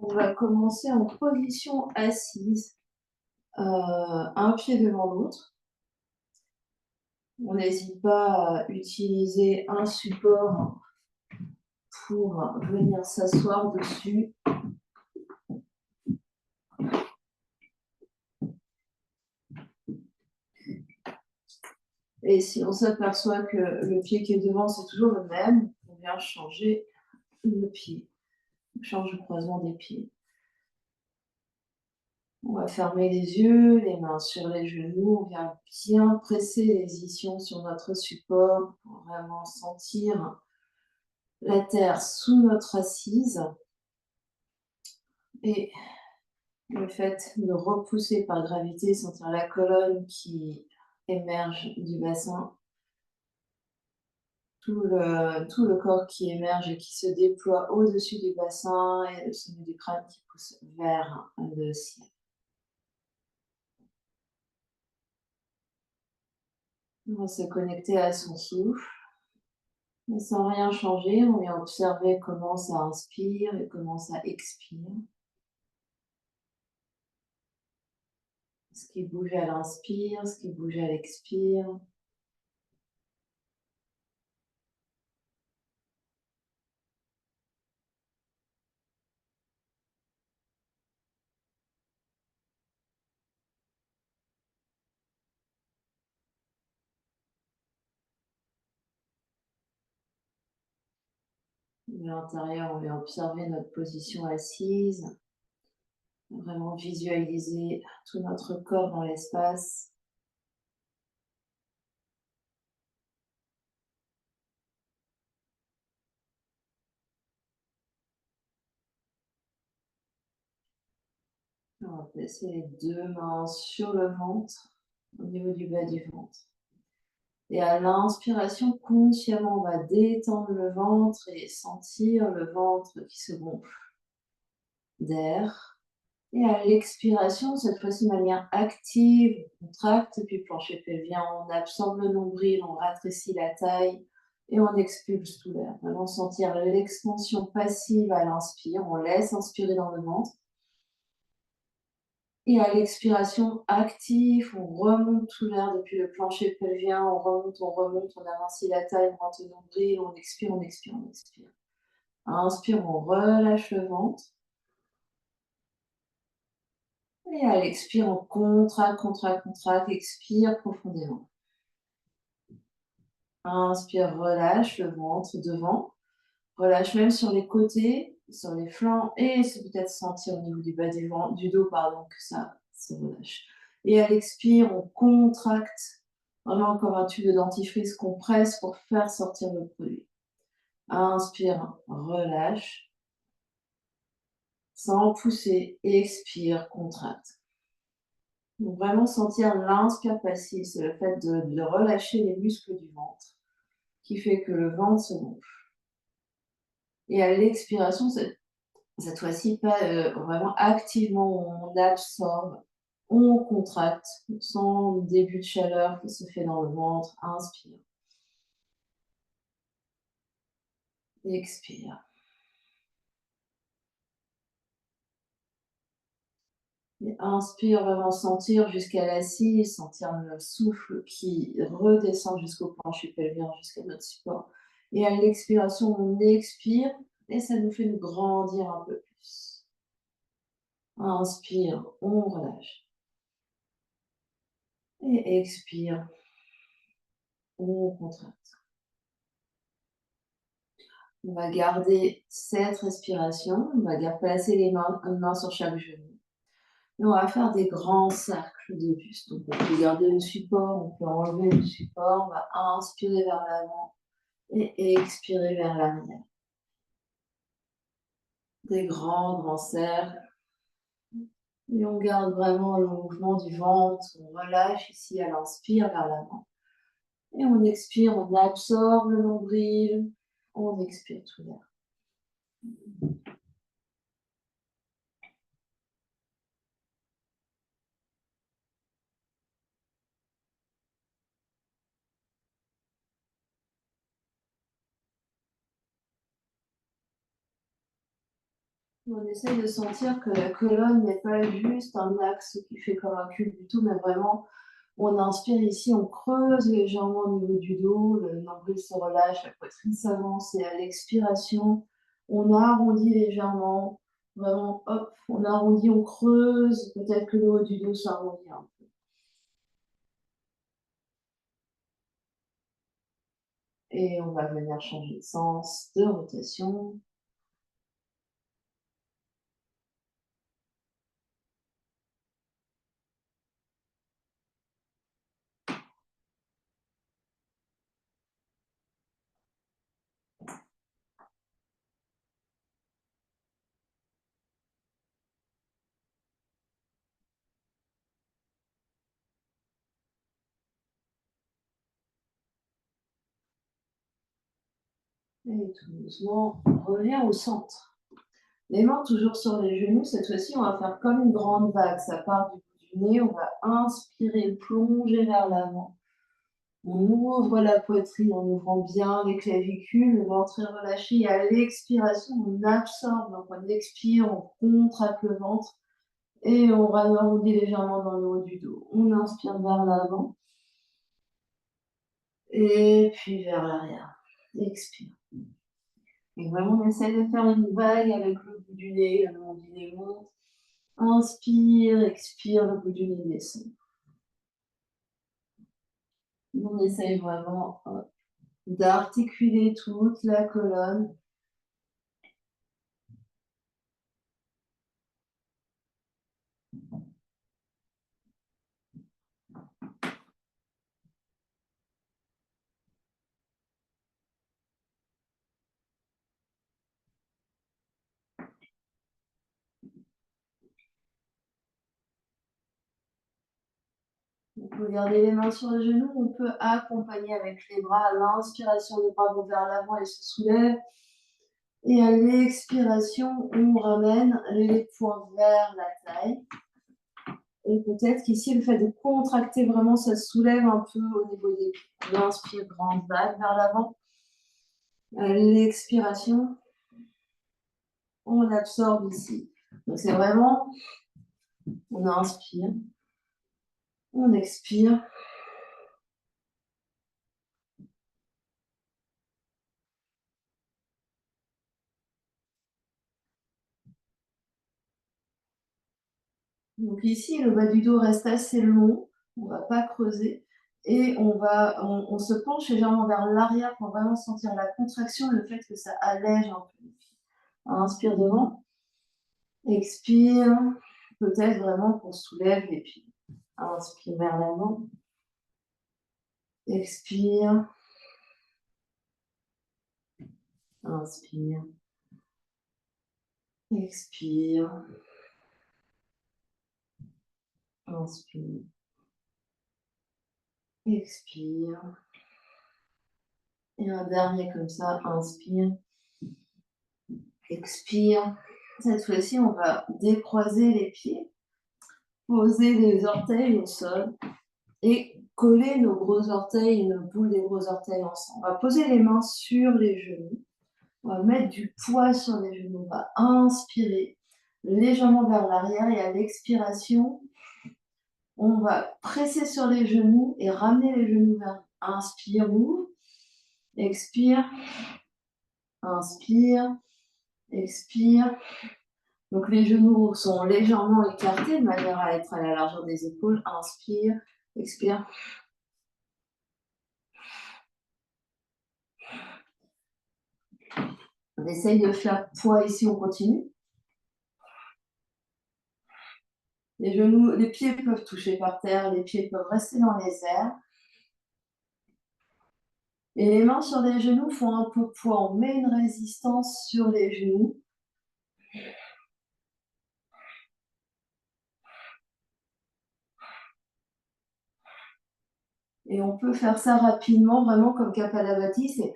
On va commencer en position assise, un pied devant l'autre. On n'hésite pas à utiliser un support pour venir s'asseoir dessus. Et si on s'aperçoit que le pied qui est devant, c'est toujours le même, on vient changer le pied. On change le croisement des pieds. On va fermer les yeux, les mains sur les genoux. On vient bien presser les ischions sur notre support pour vraiment sentir la terre sous notre assise. Et le fait de repousser par gravité, sentir la colonne qui émerge du bassin, tout le corps qui émerge et qui se déploie au-dessus du bassin et le sommet du crâne qui pousse vers le ciel. On va se connecter à son souffle, mais sans rien changer. On vient observer comment ça inspire et comment ça expire. Ce qui bouge à l'inspire, ce qui bouge à l'expire. De l'intérieur, on vient observer notre position assise, vraiment visualiser tout notre corps dans l'espace. On va placer les deux mains sur le ventre, au niveau du bas du ventre. Et à l'inspiration, consciemment, on va détendre le ventre et sentir le ventre qui se gonfle d'air. Et à l'expiration, cette fois-ci de manière active, on contracte depuis le plancher pelvien, on absorbe le nombril, on rétrécit la taille et on expulse tout l'air. Vraiment sentir l'expansion passive à l'inspire, on laisse inspirer dans le ventre. Et à l'expiration active, on remonte tout l'air depuis le plancher pelvien, on remonte, on amincit la taille, on rentre le nombril, on expire, on expire, on expire. Inspire, on relâche le ventre. Et à l'expire, on contracte, contracte, contracte, expire profondément. Inspire, relâche le ventre devant. Relâche même sur les côtés, sur les flancs et c'est peut-être sentir au niveau du bas du dos, pardon, que ça se relâche. Et à l'expire, on contracte, vraiment comme un tube de dentifrice qu'on presse pour faire sortir le produit. Inspire, relâche, sans pousser, expire, contracte. Donc vraiment sentir l'inspire passive, c'est le fait de relâcher les muscles du ventre qui fait que le ventre se gonfle. Et à l'expiration, cette fois-ci, pas vraiment activement, on absorbe, on contracte, on sent le début de chaleur qui se fait dans le ventre, inspire, expire. Et inspire, vraiment sentir jusqu'à l'assise, sentir le souffle qui redescend jusqu'au plancher pelvien, jusqu'à notre support. Et à l'expiration, on expire et ça nous fait nous grandir un peu plus. Inspire, on relâche. Et expire, on contracte. On va garder cette respiration, on va placer les mains, une main sur chaque genou. Et on va faire des grands cercles de buste. Donc on peut garder le support, on peut enlever le support, on va inspirer vers l'avant et expirer vers l'arrière. Des grands, grands cercles. Et on garde vraiment le mouvement du ventre, on relâche ici à l'inspire vers l'avant. Et on expire, on absorbe le nombril, on expire tout l'air. On essaye de sentir que la colonne n'est pas juste un axe qui fait comme un cul du tout, mais vraiment, on inspire ici, on creuse légèrement au niveau du dos, le nombril se relâche, la poitrine s'avance, et à l'expiration, on arrondit légèrement, vraiment, hop, on arrondit, on creuse, peut-être que le haut du dos s'arrondit un peu. Et on va venir changer de sens, de rotation. Et tout doucement, on revient au centre. Les mains toujours sur les genoux. Cette fois-ci, on va faire comme une grande vague. Ça part du bout du nez. On va inspirer, plonger vers l'avant. On ouvre la poitrine en ouvrant bien les clavicules. Le ventre est relâché. Et à l'expiration, on absorbe. Donc, on expire, on contracte le ventre. Et on arrondit légèrement dans le haut du dos. On inspire vers l'avant. Et puis vers l'arrière. Expire. Et vraiment, on essaie de faire une vague avec le bout du nez, le long du nez monte. Inspire, expire, le bout du nez descend. On essaye vraiment d'articuler toute la colonne. On peut garder les mains sur les genoux, on peut accompagner avec les bras. À l'inspiration, les bras vont vers l'avant et se soulèvent. Et à l'expiration, on ramène les poings vers la taille. Et peut-être qu'ici, le fait de contracter vraiment, ça se soulève un peu au niveau des pieds. On inspire, grande vague vers l'avant. À l'expiration, on absorbe ici. Donc c'est vraiment, on inspire, on expire. Donc ici, le bas du dos reste assez long, on ne va pas creuser. Et on se penche légèrement vers l'arrière pour vraiment sentir la contraction, le fait que ça allège un peu. Inspire devant, expire, peut-être vraiment qu'on soulève les pieds. Inspire vers l'avant, expire, inspire, expire, inspire, expire. Et un dernier comme ça, inspire, expire. Cette fois-ci, on va décroiser les pieds, poser les orteils au sol et coller nos gros orteils et nos boules des gros orteils ensemble. On va poser les mains sur les genoux. On va mettre du poids sur les genoux. On va inspirer légèrement vers l'arrière et à l'expiration, on va presser sur les genoux et ramener les genoux vers. Inspire, ouvre. Expire. Inspire. Expire. Donc les genoux sont légèrement écartés de manière à être à la largeur des épaules. Inspire. Expire. On essaye de faire poids ici, on continue. Les genoux, les pieds peuvent toucher par terre, les pieds peuvent rester dans les airs. Et les mains sur les genoux font un peu de poids. On met une résistance sur les genoux. Et on peut faire ça rapidement, vraiment comme Kapalabhati. C'est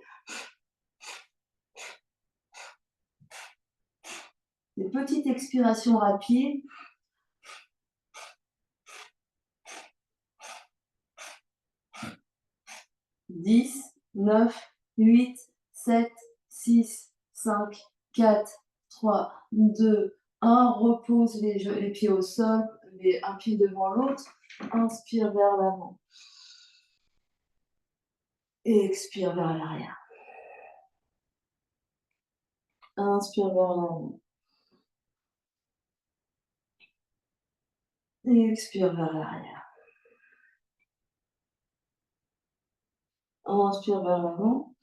des petites expirations rapides. 10, 9, 8, 7, 6, 5, 4, 3, 2, 1. Repose les pieds au sol, un pied devant l'autre. Inspire vers l'avant. Et expire vers l'arrière. Inspire vers l'avant. Et expire vers l'arrière. Inspire vers l'avant.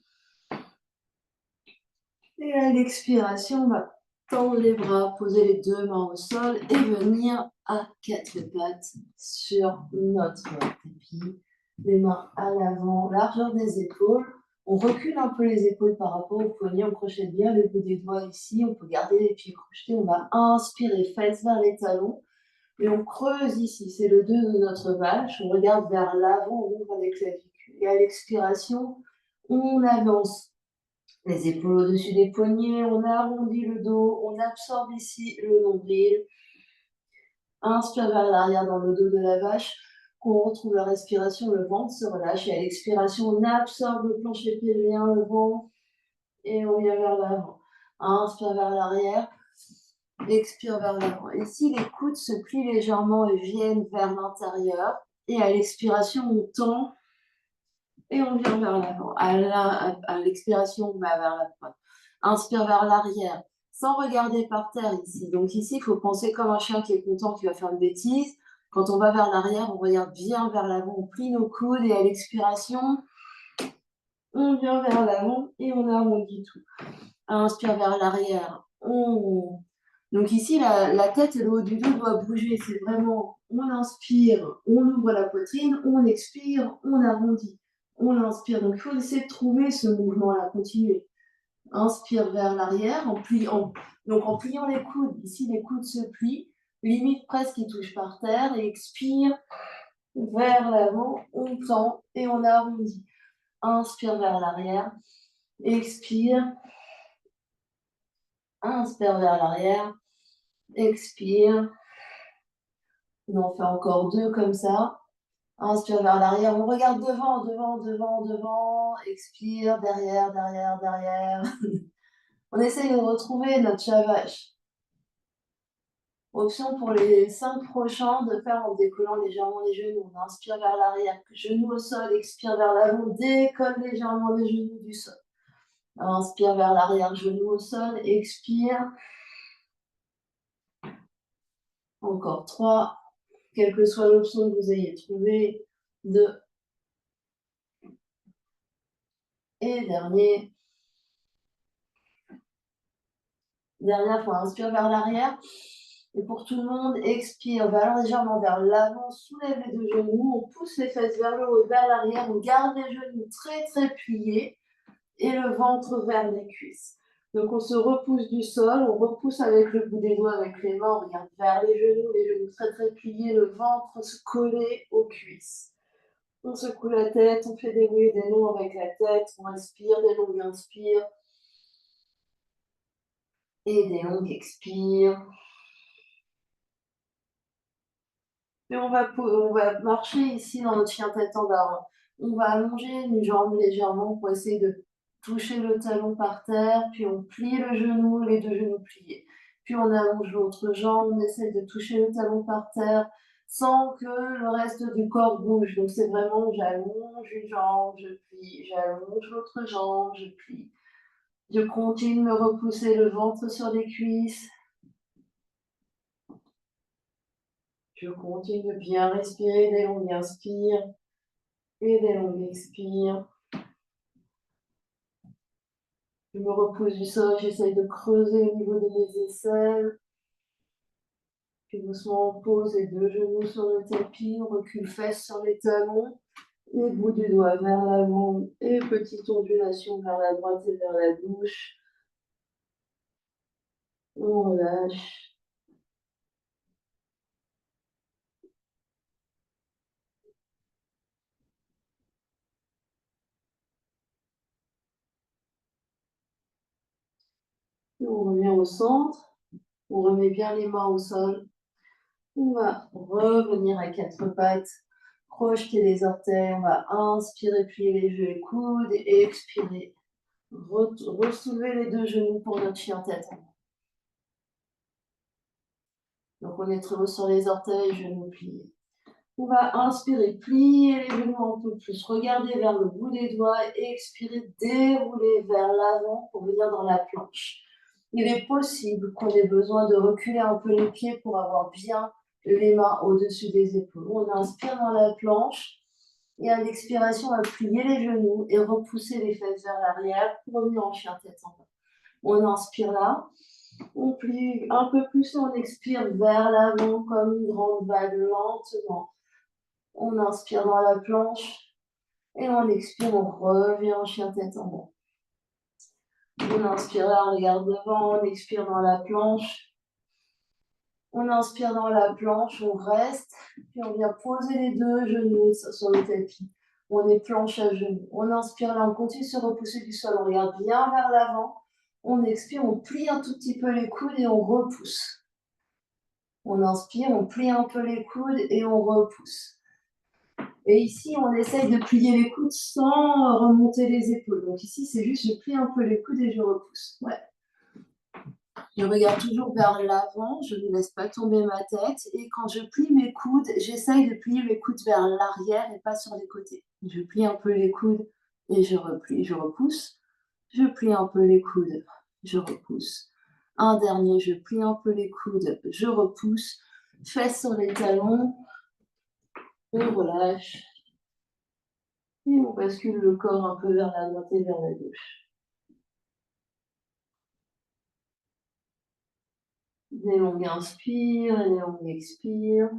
Et à l'expiration, on va tendre les bras, poser les deux mains au sol et venir à quatre pattes sur notre tapis. Les mains à l'avant, largeur des épaules. On recule un peu les épaules par rapport aux poignets, on crochette bien le bout des doigts ici, on peut garder les pieds crochetés, on va inspirer, fesses vers les talons, et on creuse ici, c'est le 2 de notre vache, on regarde vers l'avant, on ouvre les clavicules, et à l'expiration, on avance les épaules au-dessus des poignets, on arrondit le dos, on absorbe ici le nombril, inspire vers l'arrière dans le dos de la vache, qu'on retrouve la respiration, le ventre se relâche, et à l'expiration, on absorbe le plancher pelvien, le ventre, et on vient vers l'avant. Inspire vers l'arrière, expire vers l'avant. Ici, les coudes se plient légèrement et viennent vers l'intérieur, et à l'expiration, on tend, et on vient vers l'avant. À l'expiration, on va vers la pointe. Inspire vers l'arrière, sans regarder par terre ici. Donc ici, il faut penser comme un chien qui est content, qui va faire une bêtise. Quand on va vers l'arrière, on regarde bien vers l'avant, on plie nos coudes et à l'expiration, on vient vers l'avant et on arrondit tout. Inspire vers l'arrière. Donc ici, la tête et le haut du dos doivent bouger. C'est vraiment, on inspire, on ouvre la poitrine, on expire, on arrondit. On inspire. Donc il faut essayer de trouver ce mouvement-là, continuer. Inspire vers l'arrière, en pliant les coudes. Ici, les coudes se plient, limite presque ils touchent par terre, et expire vers l'avant, on tend et on arrondit. Inspire vers l'arrière, expire, inspire vers l'arrière, expire. On en fait encore 2 comme ça. Inspire vers l'arrière, on regarde devant, devant, devant, devant, expire, derrière, derrière, derrière. On essaye de retrouver notre chavache. Option pour les 5 prochains de faire en décollant légèrement les genoux. On inspire vers l'arrière, genou au sol, expire vers l'avant, décolle légèrement les genoux du sol. Inspire vers l'arrière, genou au sol, expire. Encore 3, quelle que soit l'option que vous ayez trouvée. 2. Et dernier. Dernière fois, inspire vers l'arrière. Et pour tout le monde, expire, va légèrement vers l'avant, soulève les deux genoux, on pousse les fesses vers le haut et vers l'arrière, on garde les genoux très très pliés et le ventre vers les cuisses. Donc on se repousse du sol, on repousse avec le bout des doigts, avec les mains, on regarde vers les genoux très très pliés, le ventre se coller aux cuisses. On secoue la tête, on fait des oui et des non avec la tête, on inspire, des longues inspire et des longues expire. Et on va marcher ici dans notre chien tête en bas. On va allonger une jambe légèrement pour essayer de toucher le talon par terre, puis on plie le genou, les deux genoux pliés. Puis on allonge l'autre jambe, on essaie de toucher le talon par terre sans que le reste du corps bouge. Donc c'est vraiment, j'allonge une jambe, je plie, j'allonge l'autre jambe, je plie. Je continue de me repousser le ventre sur les cuisses. Je continue de bien respirer, des longues inspires et des longues expires. Je me repose du sol, j'essaye de creuser au niveau de mes aisselles. Puis doucement, on pose les deux genoux sur le tapis, on recule fesses sur les talons, les bouts du doigt vers l'avant et petite ondulation vers la droite et vers la gauche. On relâche. Et on revient au centre. On remet bien les mains au sol. On va revenir à quatre pattes. Crocheter les orteils. On va inspirer, plier les jeux et coudes et expirer. Ressoulever les deux genoux pour notre chien tête. Donc on est très haut sur les orteils, genoux pliés. On va inspirer, plier les genoux un peu plus, regarder vers le bout des doigts, expirer, dérouler vers l'avant pour venir dans la planche. Il est possible qu'on ait besoin de reculer un peu les pieds pour avoir bien les mains au-dessus des épaules. On inspire dans la planche et à l'expiration, on va plier les genoux et repousser les fesses vers l'arrière pour revenir en chien tête en bas. On inspire là, on plie un peu plus, on expire vers l'avant comme une grande vague lentement. On inspire dans la planche et on expire, on revient en chien tête en bas. On inspire là, on regarde devant, on expire dans la planche. On inspire dans la planche, on reste, puis on vient poser les deux genoux sur le tapis. On est planche à genoux. On inspire là, on continue de se repousser du sol, on regarde bien vers l'avant. On expire, on plie un tout petit peu les coudes et on repousse. On inspire, on plie un peu les coudes et on repousse. Et ici, on essaye de plier les coudes sans remonter les épaules. Donc ici, c'est juste, je plie un peu les coudes et je repousse. Ouais. Je regarde toujours vers l'avant, je ne laisse pas tomber ma tête. Et quand je plie mes coudes, j'essaye de plier mes coudes vers l'arrière et pas sur les côtés. Je plie un peu les coudes et je replie, je repousse. Je plie un peu les coudes, je repousse. Un dernier, je plie un peu les coudes, je repousse. Fesses sur les talons, on relâche. Et on bascule le corps un peu vers la droite et vers la gauche. Des longues inspires et des longues expires.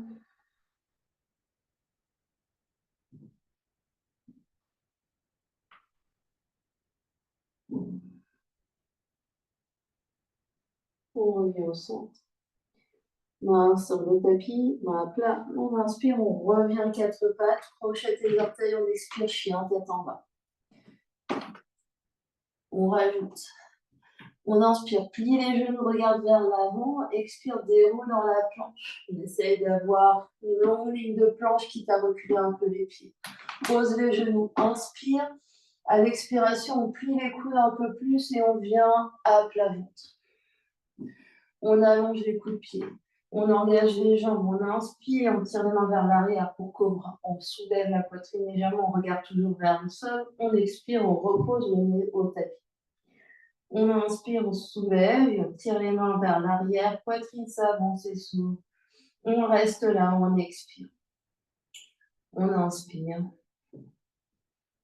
On revient au centre. Main sur le tapis, main à plat. On inspire, on revient quatre pattes, crochette les orteils, on expire, chien, tête en bas. On rajoute. On inspire, plie les genoux, regarde vers l'avant, expire, déroule dans la planche. On essaye d'avoir une longue ligne de planche quitte à reculer un peu les pieds. Pose les genoux, inspire. À l'expiration, on plie les coudes un peu plus et on vient à plat ventre. On allonge les coups de pied. On engage les jambes, on inspire, on tire les mains vers l'arrière pour cobra. On soulève la poitrine légèrement, on regarde toujours vers le sol. On expire, on repose le nez au tapis. On inspire, on soulève et on tire les mains vers l'arrière. Poitrine s'avance et s'ouvre. On reste là, on expire. On inspire.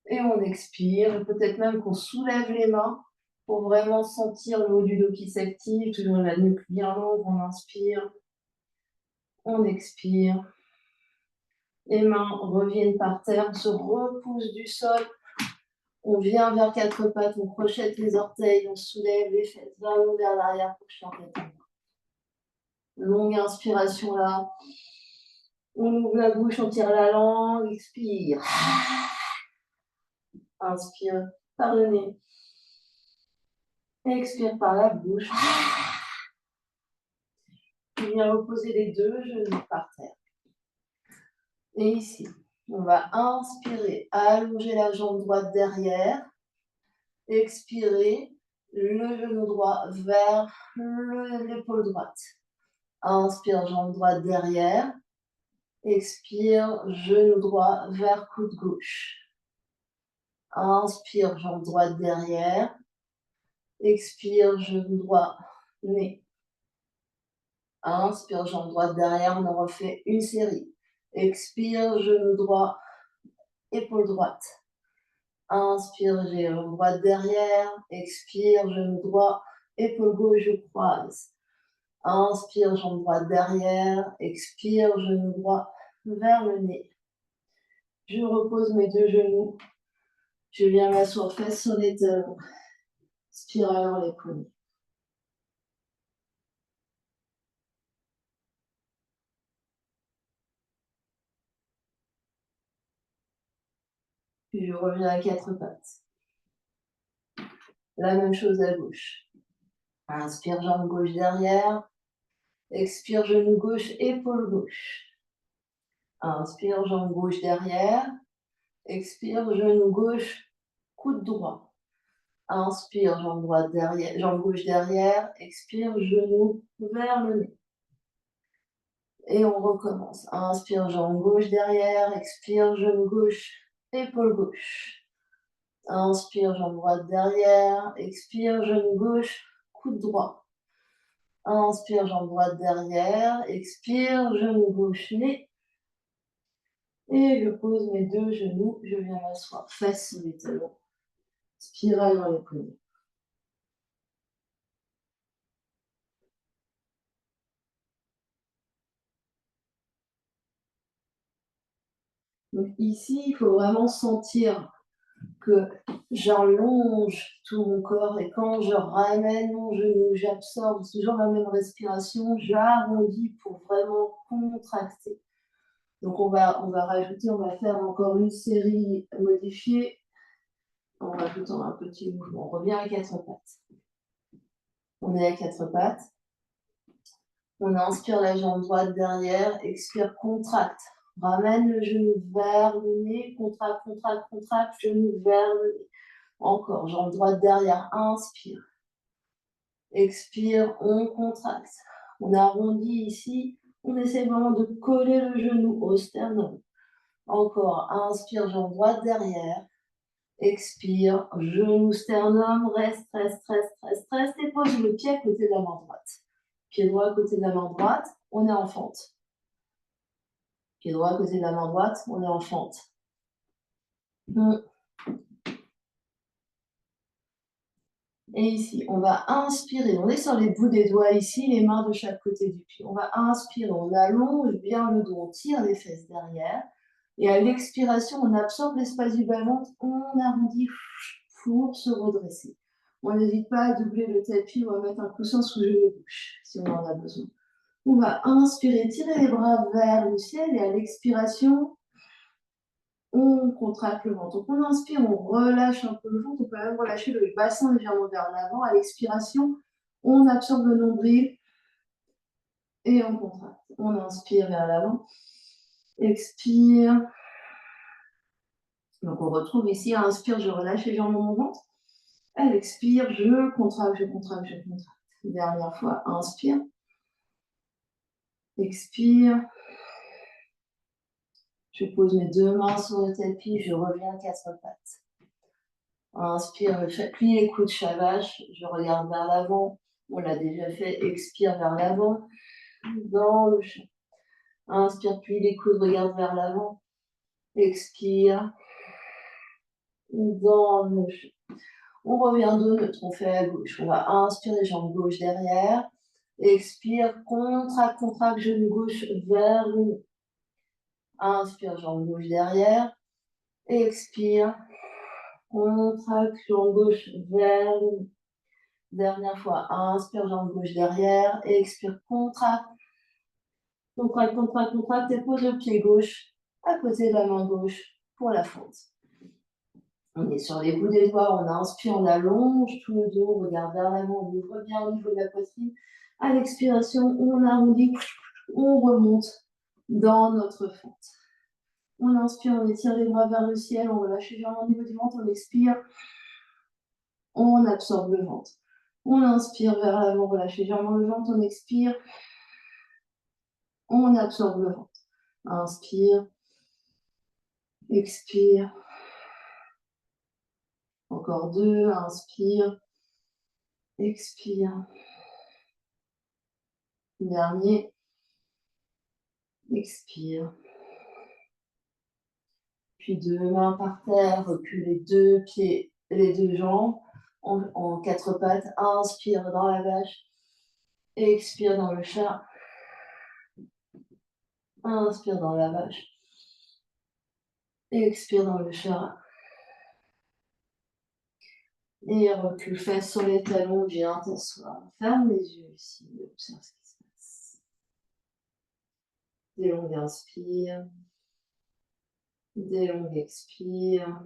Et on expire. Peut-être même qu'on soulève les mains pour vraiment sentir le haut du dos qui s'active. Toujours la nuque bien longue, on inspire. On expire. Les mains reviennent par terre, on se repousse du sol. On vient vers quatre pattes, on crochette les orteils, on soulève les fesses vers l'arrière pour chien tête. Longue inspiration là. On ouvre la bouche, on tire la langue, expire. Inspire par le nez. Expire par la bouche. On vient reposer les deux genoux par terre. Et ici, on va inspirer, allonger la jambe droite derrière. Expirer, le genou droit vers l'épaule droite. Inspire, jambe droite derrière. Expire, genou droit vers coude gauche. Inspire, jambe droite derrière. Expire, genou droit, nez. Inspire, jambe droite derrière, on en refait une série. Expire, genou droit, épaule droite. Inspire, genou droite derrière. Expire, genou droit, épaule gauche, je croise. Inspire, jambe droite derrière. Expire, genou droit vers le nez. Je repose mes deux genoux. Je viens m'asseoir face sur les talons. Spiralant les poignets. Puis je reviens à quatre pattes. La même chose à gauche. Inspire, jambe gauche derrière. Expire, genou gauche, épaule gauche. Inspire, jambe gauche derrière. Expire, genou gauche, coude droit. Inspire, jambe droite derrière, jambe gauche derrière. Expire, genou vers le nez. Et on recommence. Inspire, jambe gauche derrière. Expire, genou gauche, épaule gauche. Inspire, jambe droite derrière. Expire, genou gauche, coude droit. Inspire, jambe droite derrière. Expire, genou gauche, nez. Et je pose mes deux genoux. Je viens m'asseoir face sur les talons. Spirale dans les poignets. Donc ici, il faut vraiment sentir que j'allonge tout mon corps et quand je ramène mon genou, j'absorbe toujours la même respiration, j'arrondis pour vraiment contracter. Donc on va rajouter, on va faire encore une série modifiée en rajoutant un petit mouvement. On revient à quatre pattes. On est à quatre pattes. On inspire la jambe droite derrière, expire, contracte. Ramène le genou vers le nez, contracte, contracte, contracte, genou vers le nez. Encore, jambe droite derrière, inspire. Expire, on contracte. On arrondit ici. On essaie vraiment de coller le genou au sternum. Encore, inspire, jambe droite derrière. Expire, genou, sternum, reste, reste, reste, reste, reste. Et pose le pied à côté de la main droite. Pied droit à côté de la main droite, on est en fente. Pied droit à côté de la main droite, on est en fente. Et ici, on va inspirer. On est sur les bouts des doigts ici, les mains de chaque côté du pied. On va inspirer, on allonge bien le dos, on tire les fesses derrière. Et à l'expiration, on absorbe l'espace du bas-ventre, on arrondit pour se redresser. On n'hésite pas à doubler le tapis, on va mettre un coussin sous le gauche si on en a besoin. On va inspirer, tirer les bras vers le ciel et à l'expiration, on contracte le ventre. Donc on inspire, on relâche un peu le ventre, on peut même relâcher le bassin légèrement vers l'avant. À l'expiration, on absorbe le nombril et on contracte. On inspire vers l'avant, expire. Donc on retrouve ici, inspire, je relâche légèrement mon ventre. Elle expire, je contracte, je contracte, je contracte. Dernière fois, inspire, expire. Je pose mes deux mains sur le tapis, je reviens quatre pattes. Inspire, plie les coudes, chavache, je regarde vers l'avant. On l'a déjà fait, expire vers l'avant, dans le chat. Inspire, plie les coudes, regarde vers l'avant. Expire, dans le chat. On revient de neutre, on fait à gauche. On va inspirer, jambe gauche derrière. Expire, contracte, contracte, genou gauche vers le haut. Inspire, jambe gauche derrière. Expire, contracte, jambe gauche vers le haut. Dernière fois, inspire, jambe gauche derrière. Expire, contracte. Contracte, contracte, contracte et pose le pied gauche à côté de la main gauche pour la fente. On est sur les bouts des doigts, on inspire, on allonge tout le dos, on regarde vers l'avant, on ouvre bien au niveau de la poitrine. À l'expiration, on arrondit, on remonte dans notre fente. On inspire, on étire les bras vers le ciel, on relâche légèrement au niveau du ventre, on expire, on absorbe le ventre. On inspire vers l'avant, on relâche légèrement le ventre, on expire, on absorbe le ventre. Inspire, expire. Encore deux, inspire, expire. Dernier, expire. Puis deux mains par terre, recule les deux pieds, les deux jambes en quatre pattes. Inspire dans la vache, expire dans le chat. Inspire dans la vache, expire dans le chat. Et recule, fesses sur les talons, viens t'asseoir. Ferme les yeux ici, observe ce qui se passe. Des longues inspires, des longues expires.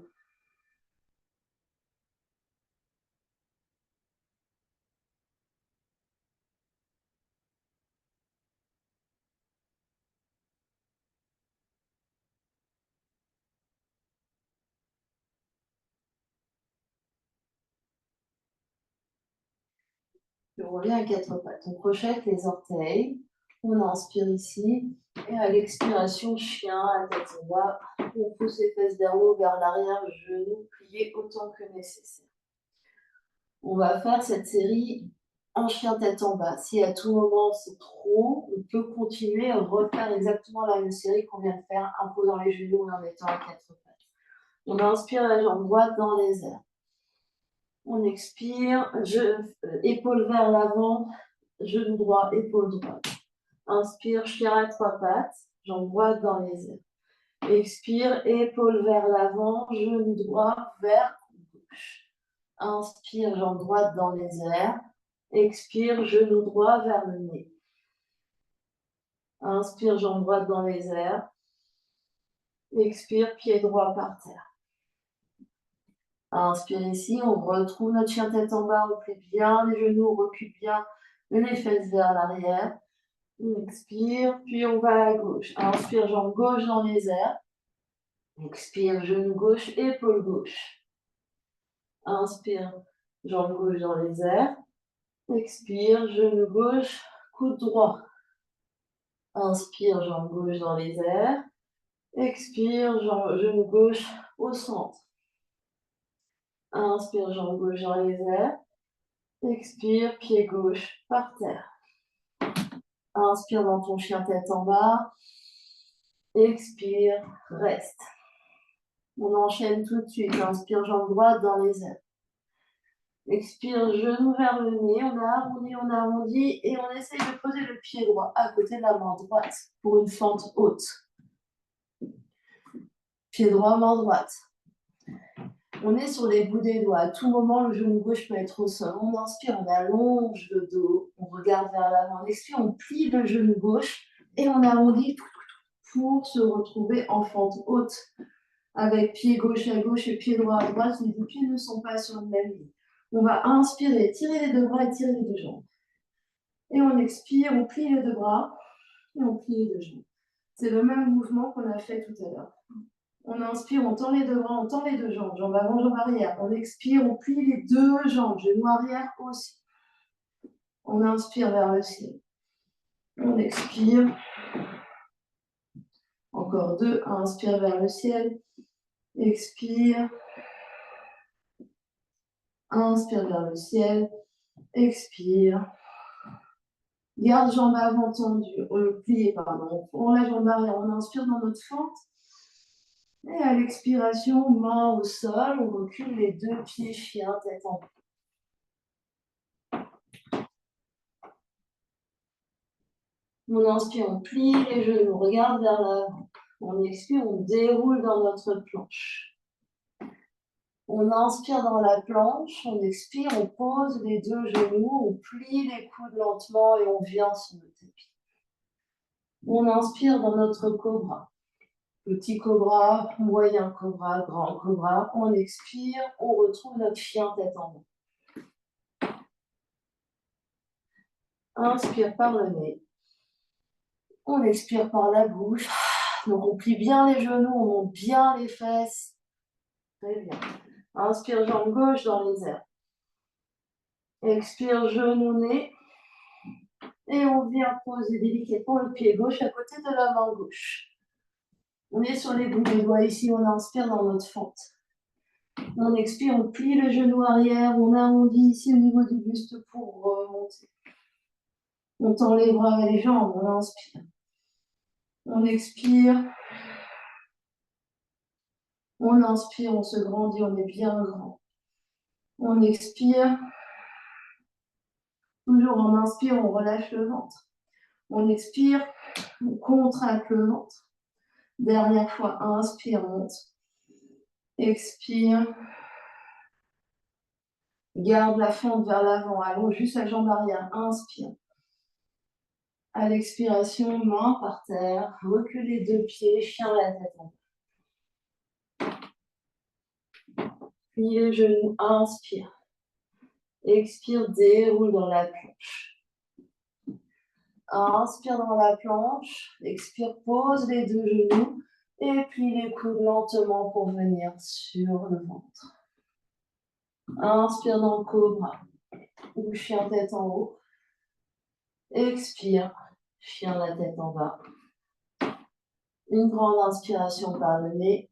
Je reviens à quatre pattes. On crochette les orteils. On inspire ici. Et à l'expiration, chien, à tête en bas. On pousse les fesses vers le haut, vers l'arrière, genoux pliés autant que nécessaire. On va faire cette série en chien tête en bas. Si à tout moment c'est trop, on peut continuer à refaire exactement la même série qu'on vient de faire, en posant les genoux et en mettant à quatre pattes. On inspire la jambe droite dans les airs. On expire, épaule vers l'avant, genou droit, épaule droite. Inspire, chien à trois pattes, jambe droite dans les airs. Expire, épaule vers l'avant, genou droit vers gauche. Inspire, jambe droite dans les airs. Expire, genou droit vers le nez. Inspire, jambe droite dans les airs. Expire, pied droit par terre. Inspire ici, on retrouve notre chien tête en bas, on plie bien les genoux, on recule bien les fesses vers l'arrière. On expire, puis on va à gauche. Inspire, jambe gauche dans les airs. Expire, genou gauche, épaule gauche. Inspire, jambe gauche dans les airs. Expire, genou gauche, coude droit. Inspire, jambe gauche dans les airs. Expire, genou gauche au centre. Inspire, jambe gauche dans les airs. Expire, pied gauche par terre. Inspire dans ton chien tête en bas. Expire, reste. On enchaîne tout de suite. Inspire, jambe droite dans les airs. Expire, genou vers le nez, on arrondit et on essaye de poser le pied droit à côté de la main droite pour une fente haute. Pied droit, main droite. On est sur les bouts des doigts. À tout moment, le genou gauche peut être au sol. On inspire, on allonge le dos, on regarde vers l'avant. On expire, on plie le genou gauche et on arrondit pour se retrouver en fente haute. Avec pied gauche à gauche et pied droit à droite, les deux pieds ne sont pas sur la même ligne. On va inspirer, tirer les deux bras et tirer les deux jambes. Et on expire, on plie les deux bras et on plie les deux jambes. C'est le même mouvement qu'on a fait tout à l'heure. On inspire, on tend les deux bras, on tend les deux jambes, jambe avant, jambe arrière. On expire, on plie les deux jambes, genou arrière aussi. On inspire vers le ciel. On expire. Encore deux, inspire vers le ciel. Expire. Inspire vers le ciel. Expire. Garde jambe avant tendue, pliée, pardon. On prend la jambe arrière, on inspire dans notre fente. Et à l'expiration, main au sol, on recule les deux pieds chien, tête en bas. On inspire, on plie les genoux, on regarde vers l'avant. On expire, on déroule dans notre planche. On inspire dans la planche, on expire, on pose les deux genoux, on plie les coudes lentement et on vient sur le tapis. On inspire dans notre cobra. Petit cobra, moyen cobra, grand cobra. On expire, on retrouve notre chien tête en bas. Inspire par le nez. On expire par la bouche. Donc on plie bien les genoux, on monte bien les fesses. Très bien. Inspire, jambe gauche dans les airs. Expire, genou, nez. Et on vient poser délicatement le pied gauche à côté de la main gauche. On est sur les bouts des doigts ici, on inspire dans notre fente. On expire, on plie le genou arrière, on arrondit ici au niveau du buste pour remonter. On tend les bras et les jambes, on inspire. On expire. On inspire, on se grandit, on est bien grand. On expire. Toujours en inspire, on relâche le ventre. On expire, on contracte le ventre. Dernière fois, inspire, monte. Expire. Garde la fente vers l'avant, allonge juste la jambe arrière. Inspire. À l'expiration, main par terre. Recule les deux pieds, chien la tête en bas. Plie les genoux, inspire. Expire, déroule dans la planche. Inspire dans la planche. Expire, pose les deux genoux. Et plie les coudes lentement pour venir sur le ventre. Inspire dans le cobra ou chien tête en haut. Expire, chien la tête en bas. Une grande inspiration par le nez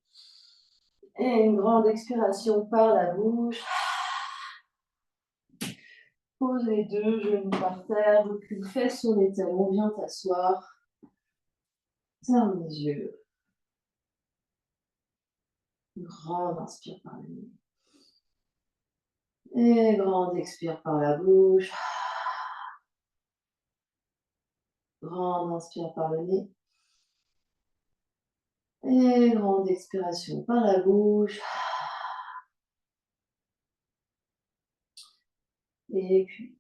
et une grande expiration par la bouche. Pose les deux genoux par terre, recule fesses sur les talons, viens t'asseoir. Ferme les yeux. Grande inspire par le nez. Et grande expire par la bouche. Grande inspire par le nez. Et grande expiration par la bouche. Et puis,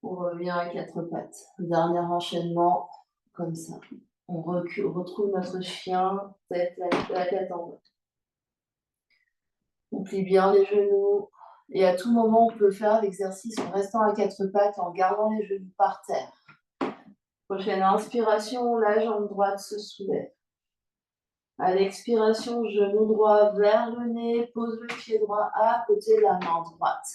on revient à quatre pattes. Dernier enchaînement, comme ça. On recule, on retrouve notre chien, la tête en bas. On plie bien les genoux. Et à tout moment, on peut faire l'exercice en restant à quatre pattes, en gardant les genoux par terre. Prochaine inspiration, la jambe droite se soulève. À l'expiration, genou droit vers le nez, pose le pied droit à côté de la main droite.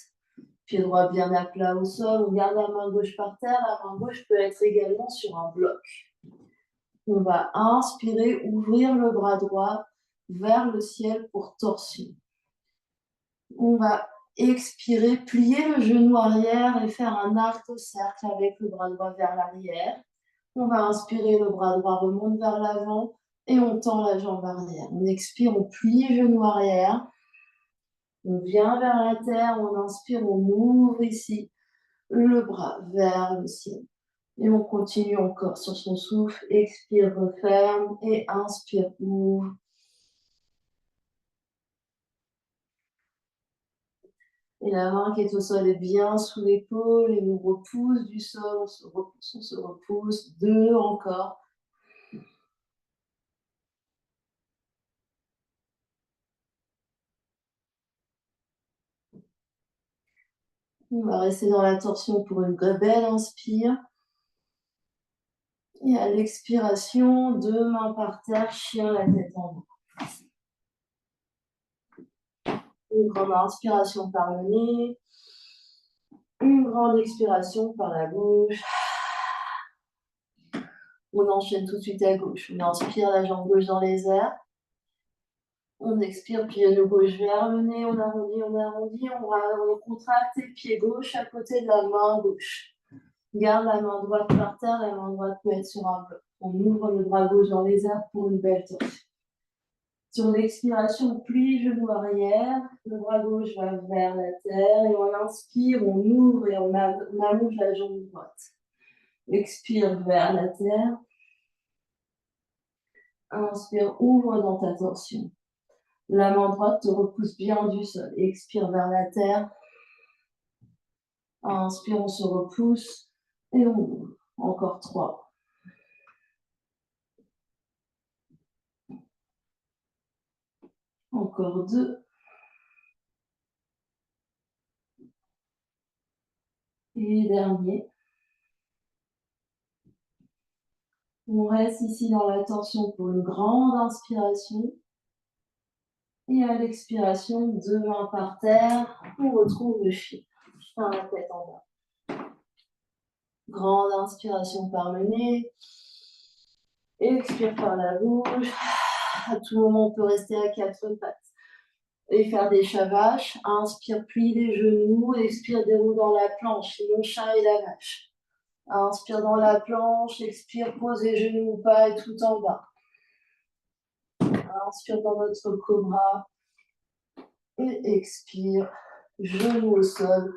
Pied droit bien à plat au sol, on garde la main gauche par terre, la main gauche peut être également sur un bloc. On va inspirer, ouvrir le bras droit vers le ciel pour torsion. On va expirer, plier le genou arrière et faire un arc au cercle avec le bras droit vers l'arrière. On va inspirer, le bras droit remonte vers l'avant et on tend la jambe arrière. On expire, on plie genou arrière. On vient vers la terre, on inspire, on ouvre ici le bras vers le ciel. Et on continue encore sur son souffle. Expire, referme et inspire, ouvre. Et la main qui est au sol est bien sous l'épaule et nous repousse du sol, on se repousse. Deux encore. On va rester dans la torsion pour une belle inspire. Et à l'expiration, deux mains par terre, chien la tête en bas. Une grande inspiration par le nez. Une grande expiration par la bouche. On enchaîne tout de suite à gauche. On inspire la jambe gauche dans les airs. On expire, pied genou gauche vers le nez. On arrondit, on arrondit. On contracte et pied gauche à côté de la main gauche. Garde la main droite par terre. La main droite peut être sur un bloc. On ouvre le bras gauche dans les airs pour une belle torsion. Sur l'expiration, on plie genou arrière, le bras gauche va vers la terre et on inspire, on ouvre et on allonge la jambe droite. Expire vers la terre. Inspire, ouvre dans ta torsion. La main droite te repousse bien du sol. Expire vers la terre. Inspire, on se repousse et on ouvre. Encore 3. Encore 2. Et dernier. On reste ici dans la torsion pour une grande inspiration. Et à l'expiration, deux mains par terre, on retrouve le chien. Chien la tête en bas. Grande inspiration par le nez. Expire par la bouche. À tout moment, on peut rester à quatre pattes. Et faire des chavaches. Inspire, plie les genoux. Expire, déroule dans la planche. Le chat et la vache. Inspire dans la planche. Expire, pose les genoux pas et tout en bas. Inspire dans notre cobra. Et expire. Genoux au sol.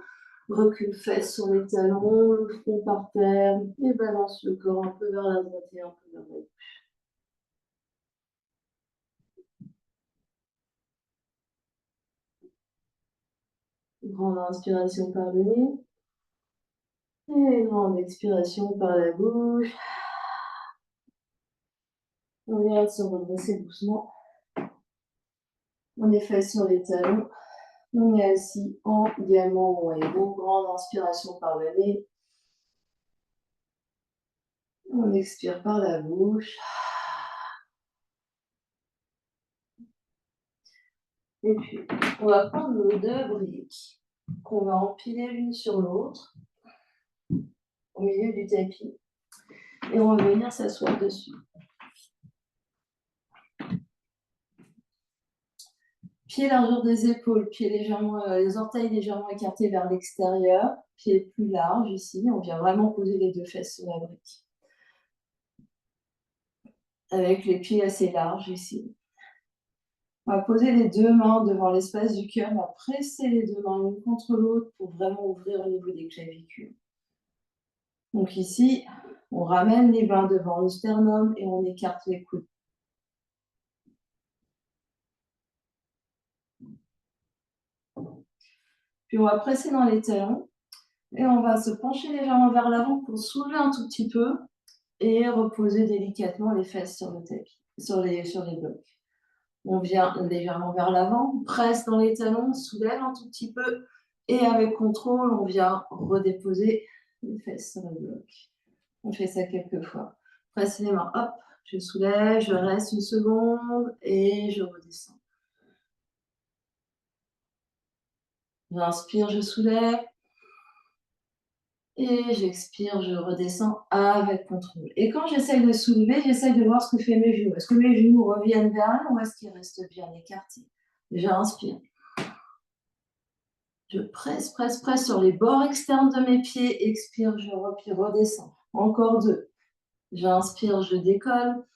Recule fesses sur les talons, le front par terre. Et balance le corps un peu vers la droite et un peu vers la gauche. Grande inspiration par le nez. Et grande expiration par la bouche. On vient de se redresser doucement. On est fait sur les talons. On est assis en diamant ou héros. Grande inspiration par le nez. On expire par la bouche. Et puis, on va prendre nos deux briques qu'on va empiler l'une sur l'autre au milieu du tapis. Et on va venir s'asseoir dessus. Pieds largeur des épaules, pieds légèrement, les orteils légèrement écartés vers l'extérieur, pieds plus larges ici. On vient vraiment poser les deux fesses sur la brique. Avec les pieds assez larges ici. On va poser les deux mains devant l'espace du cœur. On va presser les deux mains l'une contre l'autre pour vraiment ouvrir au niveau des clavicules. Donc ici, on ramène les mains devant le sternum et on écarte les coudes. Puis on va presser dans les talons et on va se pencher légèrement vers l'avant pour soulever un tout petit peu et reposer délicatement les fesses sur le tapis, sur les blocs. On vient légèrement vers l'avant, on presse dans les talons, soulève un tout petit peu et avec contrôle, on vient redéposer les fesses sur le bloc. On fait ça quelques fois. Presse les mains, hop, je soulève, je reste une seconde et je redescends. J'inspire, je soulève. Et j'expire, je redescends avec contrôle. Et quand j'essaye de soulever, j'essaye de voir ce que fait mes genoux. Est-ce que mes genoux reviennent vers là ou est-ce qu'ils restent bien écartés? J'inspire. Je presse, presse, presse sur les bords externes de mes pieds. Expire, je replie, redescends. Encore deux. J'inspire, je décolle.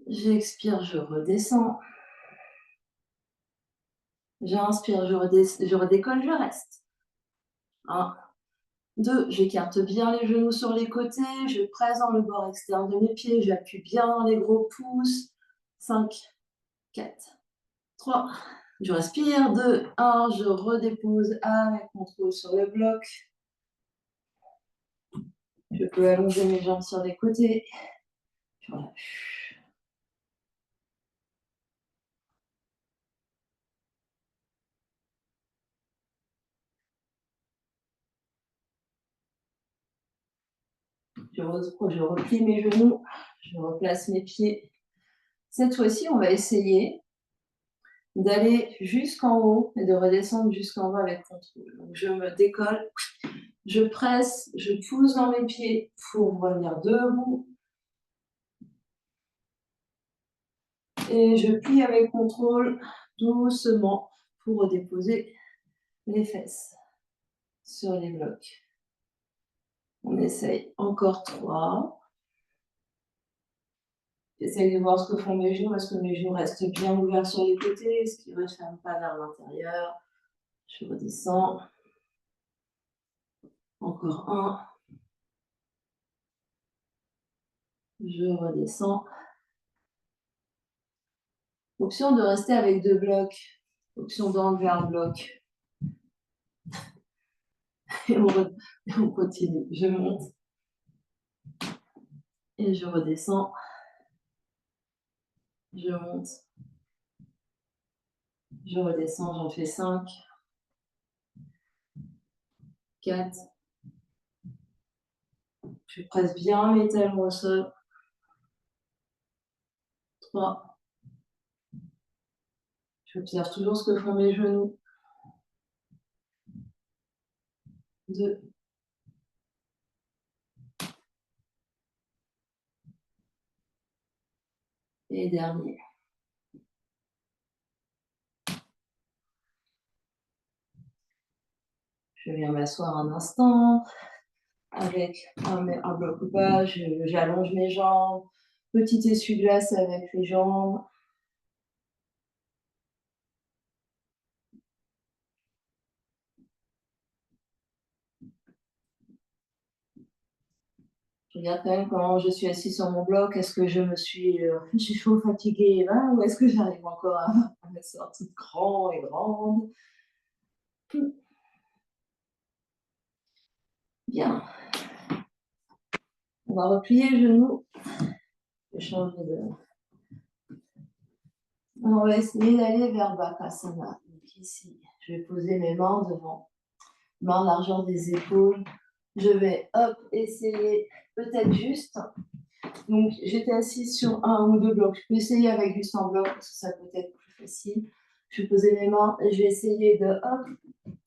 J'expire, je redescends. J'inspire, je redécolle, je reste. 1, 2, j'écarte bien les genoux sur les côtés, je presse dans le bord externe de mes pieds, j'appuie bien dans les gros pouces. 5, 4, 3, je respire. 2, 1, je redépose avec contrôle sur le bloc. Je peux allonger mes jambes sur les côtés. Je relâche. Je replie mes genoux, je replace mes pieds. Cette fois-ci, on va essayer d'aller jusqu'en haut et de redescendre jusqu'en bas avec contrôle. Donc, je me décolle, je presse, je pousse dans mes pieds pour revenir debout. Et je plie avec contrôle doucement pour redéposer les fesses sur les blocs. On essaye encore 3. J'essaye de voir ce que font mes genoux. Est-ce que mes genoux restent bien ouverts sur les côtés? Est-ce qu'ils ne referment pas vers l'intérieur? Je redescends. Encore 1. Je redescends. Option de rester avec 2 blocs. Option d'enlever un bloc. Et on continue. Je monte. Et je redescends. Je monte. Je redescends, j'en fais 5. 4. Je presse bien mes talons au sol. 3. J'observe toujours ce que font mes genoux. 2. Et dernier. Je viens m'asseoir un instant avec un bloc ou pas. J'allonge mes jambes. Petit essuie-glace avec les jambes. Je regarde quand même quand je suis assise sur mon bloc. Est-ce que je suis chaud, fatiguée là, ou est-ce que j'arrive encore à m'asseoir toute grande et grande? Bien. On va replier le genou. Je change de... On va essayer d'aller vers Bakasana. Donc ici, je vais poser mes mains devant, mains largeur des épaules. Je vais, hop, essayer peut-être juste. Donc, j'étais assise sur 1 ou 2 blocs. Je peux essayer avec juste un bloc parce que ça peut être plus facile. Je vais poser mes mains et je vais essayer de, hop,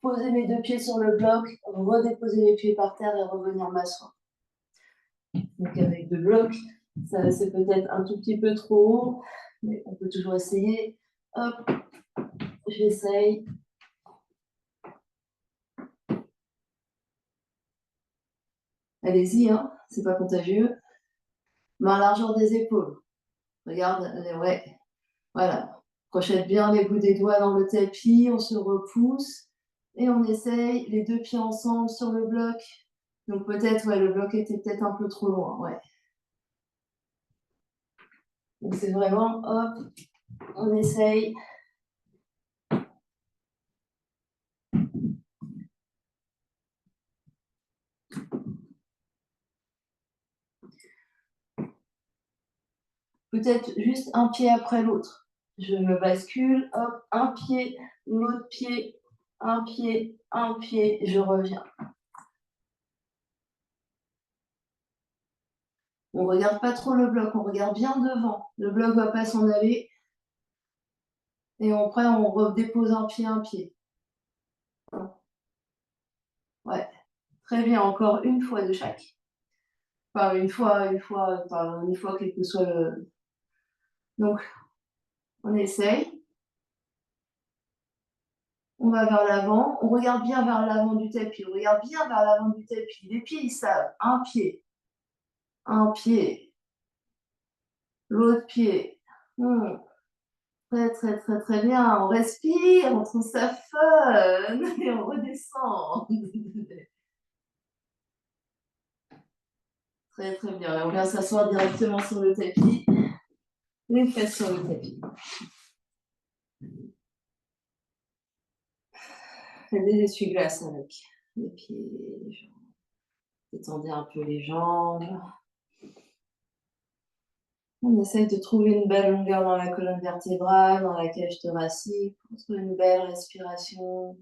poser mes 2 pieds sur le bloc, redéposer les pieds par terre et revenir m'asseoir. Donc avec 2 blocs, ça c'est peut-être un tout petit peu trop haut, mais on peut toujours essayer. Hop, j'essaye. Allez-y, hein, c'est pas contagieux. Main à largeur des épaules. Regarde, ouais, voilà. Crochette bien les bouts des doigts dans le tapis, on se repousse et on essaye les 2 pieds ensemble sur le bloc. Donc peut-être, ouais, le bloc était peut-être un peu trop loin, ouais. Donc c'est vraiment, hop, on essaye. Peut-être juste un pied après l'autre. Je me bascule, hop, un pied, l'autre pied, un pied, je reviens. On regarde pas trop le bloc, on regarde bien devant. Le bloc va pas s'en aller. Et après, on redépose un pied. Ouais, très bien, encore une fois de chaque. Enfin, une fois, quel que soit le... Donc, on essaye. On va vers l'avant, on regarde bien vers l'avant du tapis, on regarde bien vers l'avant du tapis. Les pieds, ils savent. Un pied, l'autre pied. Très, très, très, très bien. On respire, on trouve ça fun et on redescend. Très, très bien. Là, on vient s'asseoir directement sur le tapis. Les fesses sur le tapis. Faites des essuie-glaces avec les pieds, les jambes. Détendez un peu les jambes. On essaye de trouver une belle longueur dans la colonne vertébrale, dans la cage thoracique, pour trouver une belle respiration.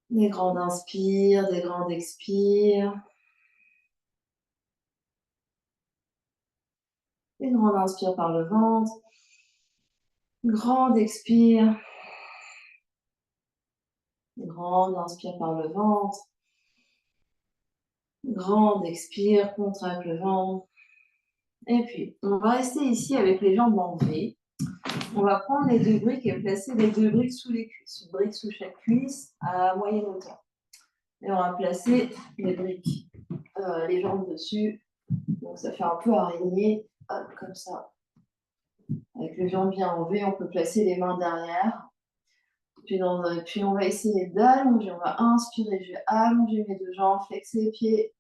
Des grandes inspires, des grandes expires. Des grandes inspires par le ventre. Grande expire. Grande inspire par le ventre. Grande expire, contracte le ventre. Et puis, on va rester ici avec les jambes en V. On va prendre les 2 briques et placer les 2 briques sous les cuisses. Une brique sous chaque cuisse à moyenne hauteur. Et on va placer les briques, les jambes dessus. Donc ça fait un peu araignée, hop, comme ça. Avec les jambes bien en V, on peut placer les mains derrière. Puis on va essayer d'allonger. On va inspirer, je vais allonger mes 2 jambes, flexer les pieds.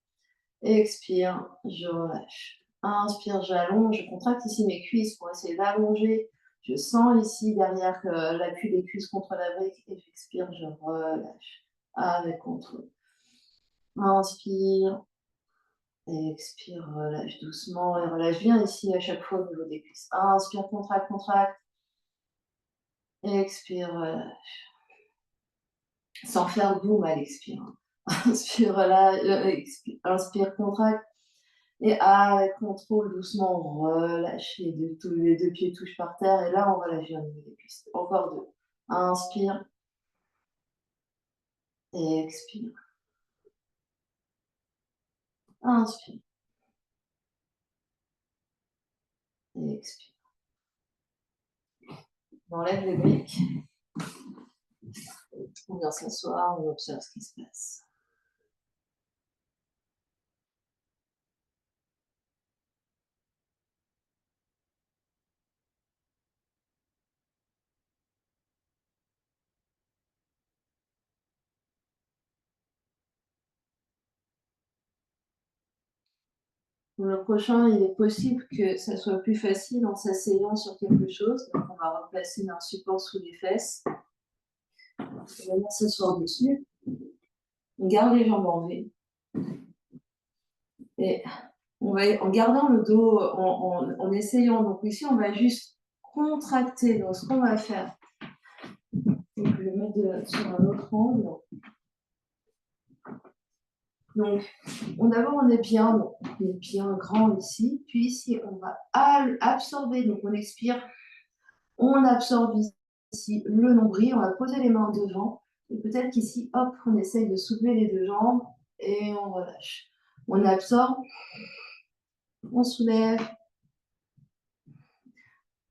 Expire, je relâche. Inspire, j'allonge, je contracte ici mes cuisses pour essayer d'allonger. Je sens ici derrière l'appui des cuisses contre la brique et j'expire, je relâche avec contrôle. Inspire, expire, relâche doucement et relâche bien ici à chaque fois au niveau des cuisses. Inspire, contracte, contracte. Expire, relâche. Sans faire boum à l'expire. Inspire, relâche, inspire, contracte. Et avec contrôle, doucement, on relâche les 2 pieds touchent par terre. Et là, on relâche bien au niveau des cuisses. Encore 2. Inspire. Et expire. Inspire. Et expire. On enlève les briques. On vient s'asseoir, on observe ce qui se passe. Pour le prochain, il est possible que ça soit plus facile en s'asseyant sur quelque chose. Donc, on va replacer un support sous les fesses. On va venir s'asseoir dessus. On garde les jambes en V. Et on va, en gardant le dos, en essayant. Donc ici, on va juste contracter. Donc, ce qu'on va faire, donc, je vais mettre sur un autre angle. Donc, d'abord, on est bien grand ici. Puis ici, on va absorber. Donc, on expire. On absorbe ici le nombril. On va poser les mains devant. Et peut-être qu'ici, hop, on essaye de soulever les 2 jambes et on relâche. On absorbe, on soulève.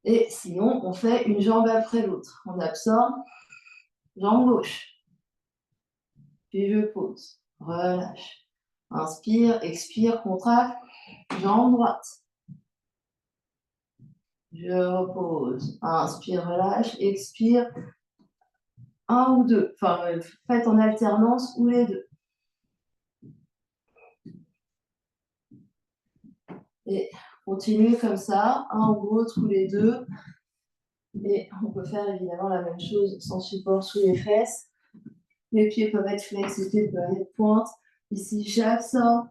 Et sinon, on fait une jambe après l'autre. On absorbe, jambe gauche. Puis je pose, relâche. Inspire, expire, contracte, jambe droite. Je repose, inspire, relâche, expire, un ou deux. Enfin, faites en alternance ou les deux. Et continuez comme ça, un ou l'autre ou les deux. Et on peut faire évidemment la même chose sans support sous les fesses. Les pieds peuvent être flex, les pieds peuvent être pointe. Ici, j'absorbe,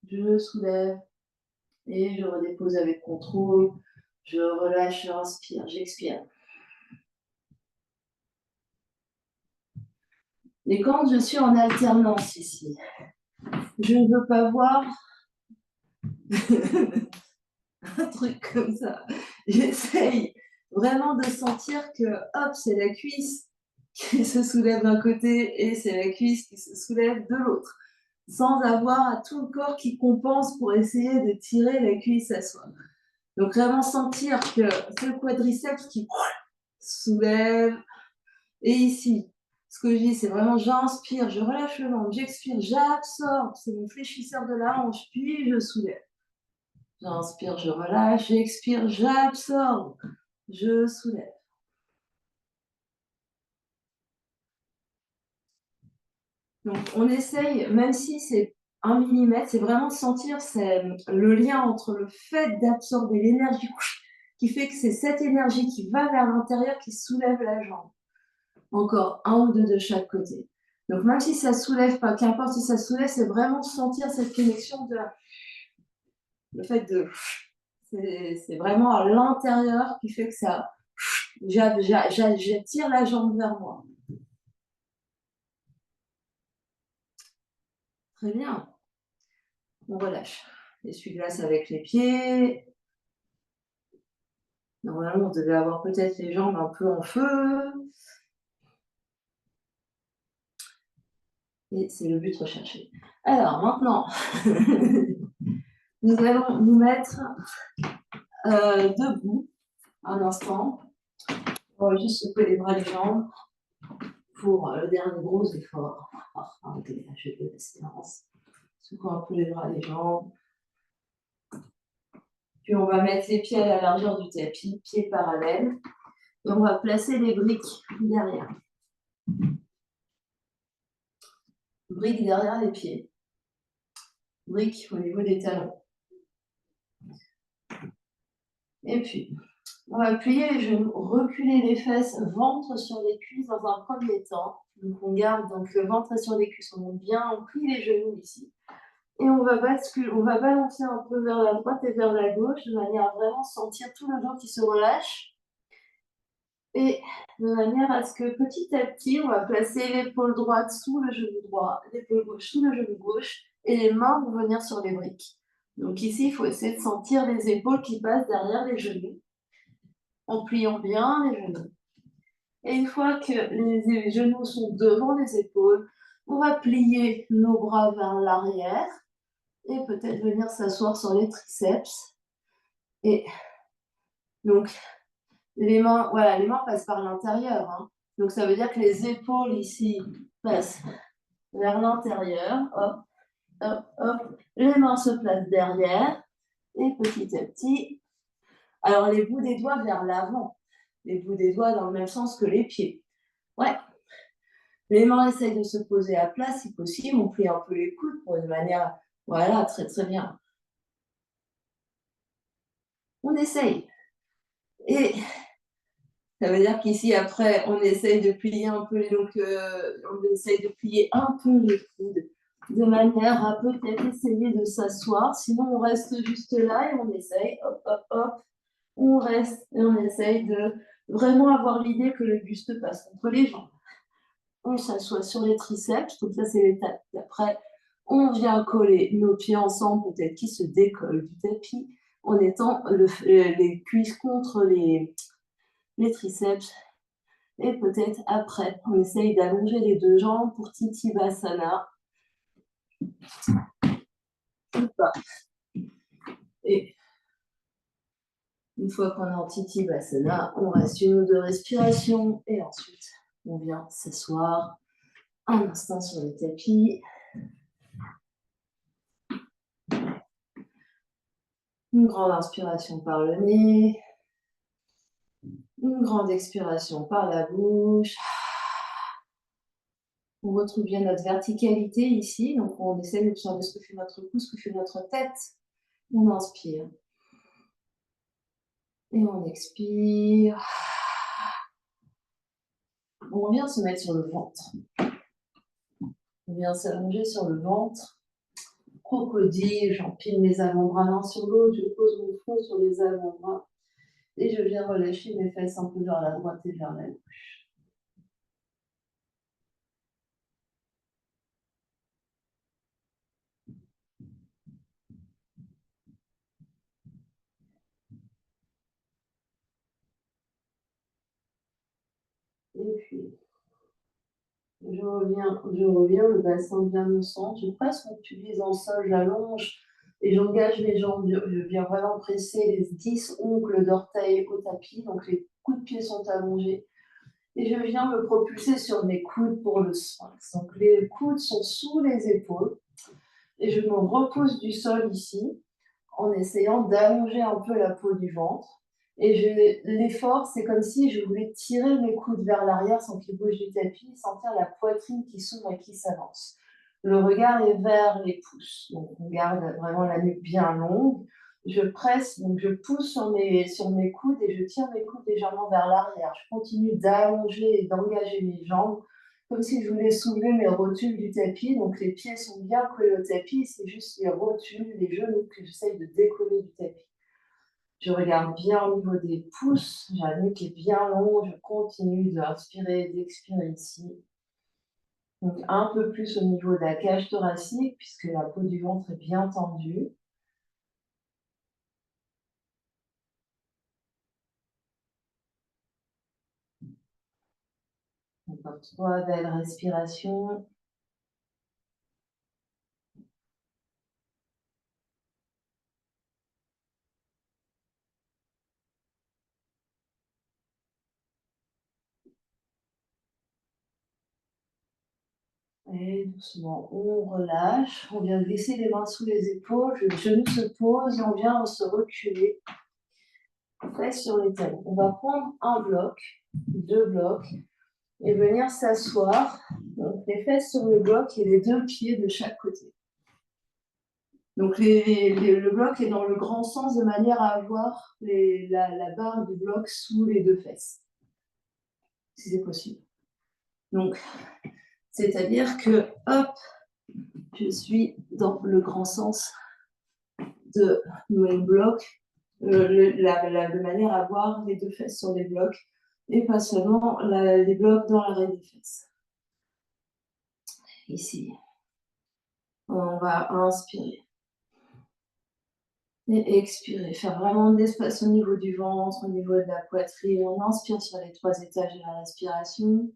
je soulève et je redépose avec contrôle. Je relâche, j'inspire, j'expire. Et quand je suis en alternance ici, je ne veux pas voir un truc comme ça. J'essaye vraiment de sentir que, hop, c'est la cuisse qui se soulève d'un côté et c'est la cuisse qui se soulève de l'autre, sans avoir à tout le corps qui compense pour essayer de tirer la cuisse à soi. Donc vraiment sentir que c'est le quadriceps qui soulève. Et ici, ce que je dis, c'est vraiment j'inspire, je relâche le ventre, j'expire, j'absorbe, c'est mon fléchisseur de la hanche, puis je soulève. J'inspire, je relâche, j'expire, j'absorbe, je soulève. Donc on essaye, même si c'est 1 millimètre, c'est vraiment de sentir le lien entre le fait d'absorber l'énergie qui fait que c'est cette énergie qui va vers l'intérieur qui soulève la jambe. Encore un ou deux de chaque côté. Donc même si ça ne soulève pas, qu'importe si ça soulève, c'est vraiment sentir cette connexion de le fait de c'est vraiment à l'intérieur qui fait que ça j'attire la jambe vers moi. Très bien. On relâche. Essuie-glace avec les pieds. Normalement, on devait avoir peut-être les jambes un peu en feu. Et c'est le but recherché. Alors maintenant, nous allons nous mettre debout un instant. On va juste secouer les bras et les jambes pour le dernier gros effort. Arrêtez la chute de séance. Secouer un peu les bras et les jambes. Puis on va mettre les pieds à la largeur du tapis, pieds parallèles. Et on va placer les briques derrière. Briques derrière les pieds. Briques au niveau des talons. Et puis, on va plier les genoux, reculer les fesses, ventre sur les cuisses dans un premier temps. Donc on garde donc le ventre sur les cuisses, on monte bien, on plie les genoux ici. Et on va balancer un peu vers la droite et vers la gauche de manière à vraiment sentir tout le dos qui se relâche. Et de manière à ce que petit à petit, on va placer l'épaule droite sous le genou droit, l'épaule gauche sous le genou gauche, et les mains vont venir sur les briques. Donc ici, il faut essayer de sentir les épaules qui passent derrière les genoux, en pliant bien les genoux. Et une fois que les genoux sont devant les épaules, on va plier nos bras vers l'arrière et peut-être venir s'asseoir sur les triceps. Et donc, les mains, voilà, les mains passent par l'intérieur. Hein. Donc, ça veut dire que les épaules ici passent vers l'intérieur. Hop, hop, hop. Les mains se placent derrière. Et petit à petit, alors les bouts des doigts vers l'avant. Les bouts des doigts dans le même sens que les pieds. Ouais. Les mains essayent de se poser à plat si possible. On plie un peu les coudes pour une manière. Voilà, très très bien. On essaye. Et ça veut dire qu'ici, après, on essaye de plier un peu, on essaye de plier un peu les coudes de manière à peut-être essayer de s'asseoir. Sinon, on reste juste là et on essaye, hop, hop, hop. On reste et on essaye de vraiment avoir l'idée que le buste passe entre les jambes. On s'assoit sur les triceps, donc ça, c'est l'étape d'après. On vient coller nos pieds ensemble, peut-être qui se décollent du tapis, en étant les cuisses contre les triceps. Et peut-être après, on essaye d'allonger les deux jambes pour Titibasana. ou pas. Et une fois qu'on est en Titi-Bassana, on reste une ou deux respirations et ensuite on vient s'asseoir un instant sur le tapis. Une grande inspiration par le nez, une grande expiration par la bouche. On retrouve bien notre verticalité ici, donc on essaie d'observer ce que fait notre cou, ce que fait notre tête. On inspire et on expire. On vient se mettre sur le ventre. On vient s'allonger sur le ventre. Crocodile, j'empile mes avant-bras l'un sur l'autre, je pose mon front sur les avant-bras et je viens relâcher mes fesses un peu vers la droite et vers la gauche. Et puis, je reviens, le bassin bien au centre, je presse mon pubis dans le sol, j'allonge et j'engage mes jambes, je viens vraiment presser les 10 ongles d'orteil au tapis, donc les coups de pied sont allongés. Et je viens me propulser sur mes coudes pour le sphinx. Donc les coudes sont sous les épaules et je me repose du sol ici en essayant d'allonger un peu la peau du ventre. Et l'effort, c'est comme si je voulais tirer mes coudes vers l'arrière sans qu'ils bougent du tapis, sentir la poitrine qui s'ouvre et qui s'avance. Le regard est vers les pouces, donc on garde vraiment la nuque bien longue. Je presse, donc je pousse sur mes coudes et je tire mes coudes légèrement vers l'arrière. Je continue d'allonger et d'engager mes jambes comme si je voulais soulever mes rotules du tapis. Donc les pieds sont bien collés au tapis, c'est juste les rotules, les genoux que j'essaye de décoller du tapis. Je regarde bien au niveau des pouces, j'ai la nuque qui est bien longue, je continue d'inspirer et d'expirer ici. Donc un peu plus au niveau de la cage thoracique, puisque la peau du ventre est bien tendue. Encore 3 belles respirations. Et doucement, on relâche. On vient glisser les mains sous les épaules, le genou se pose et on vient se reculer. Fesses sur les talons. On va prendre un bloc, 2 blocs, et venir s'asseoir. Donc les fesses sur le bloc et les 2 pieds de chaque côté. Donc le bloc est dans le grand sens de manière à avoir la barre du bloc sous les 2 fesses, si c'est possible. Donc, c'est-à-dire que, hop, je suis dans le grand sens de mon bloc, de manière à avoir les 2 fesses sur les blocs et pas seulement les blocs dans l'arrêt des fesses. Ici, on va inspirer et expirer, faire vraiment de l'espace au niveau du ventre, au niveau de la poitrine. On inspire sur les 3 étages de la respiration.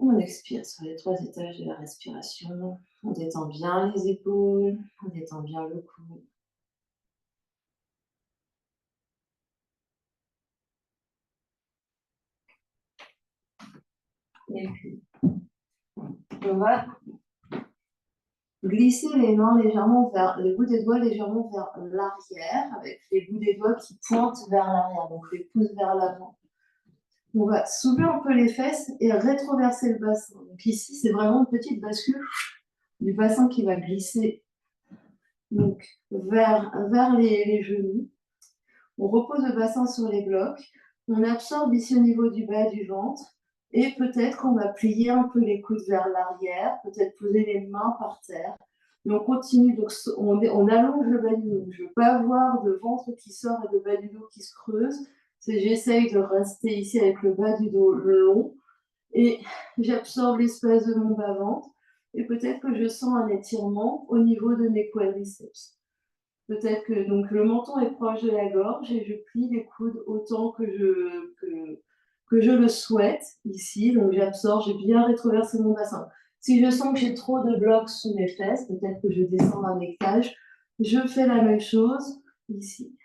On expire sur les 3 étages de la respiration. On détend bien les épaules, on détend bien le cou. Et puis, on va glisser les mains légèrement vers, les bouts des doigts légèrement vers l'arrière, avec les bouts des doigts qui pointent vers l'arrière, donc les pouces vers l'avant. On va soulever un peu les fesses et rétroverser le bassin. Donc ici, c'est vraiment une petite bascule du bassin qui va glisser donc, vers les genoux. On repose le bassin sur les blocs. On absorbe ici au niveau du bas du ventre. Et peut-être qu'on va plier un peu les coudes vers l'arrière, peut-être poser les mains par terre. Et on continue, donc on allonge le bas du dos. Je ne veux pas avoir de ventre qui sort et de bas du dos qui se creuse. J'essaye de rester ici avec le bas du dos long. Et j'absorbe l'espace de mon bas-ventre. Et peut-être que je sens un étirement au niveau de mes quadriceps. Peut-être que donc, le menton est proche de la gorge et je plie les coudes autant que je le souhaite ici. Donc j'absorbe, j'ai bien rétroversé mon bassin. Si je sens que j'ai trop de blocs sous mes fesses, peut-être que je descends d'un étage, je fais la même chose ici.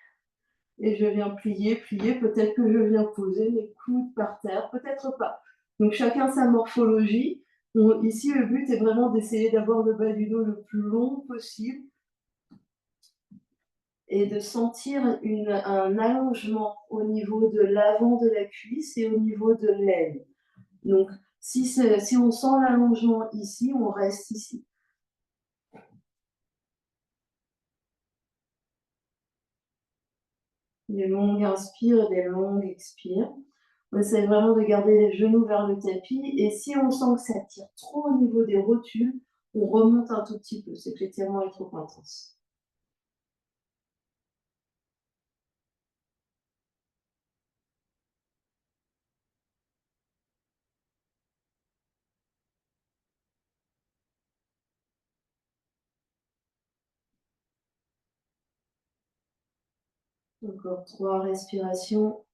Et je viens plier, plier, peut-être que je viens poser mes coudes par terre, peut-être pas. Donc chacun sa morphologie. Ici, le but est vraiment d'essayer d'avoir le bas du dos le plus long possible et de sentir un allongement au niveau de l'avant de la cuisse et au niveau de l'aine. Donc, si on sent l'allongement ici, on reste ici. Des longues inspires et des longues expires. On essaie vraiment de garder les genoux vers le tapis. Et si on sent que ça tire trop au niveau des rotules, on remonte un tout petit peu. C'est que l'étirement est trop intense. Encore 3 respirations.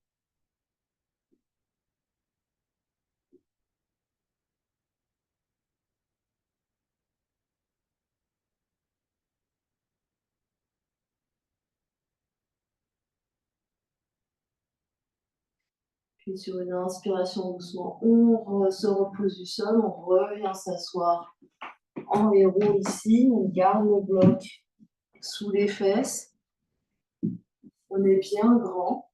Puis sur une inspiration doucement, on se repose du sol, on revient s'asseoir en héros ici, on garde le bloc sous les fesses, on est bien grand.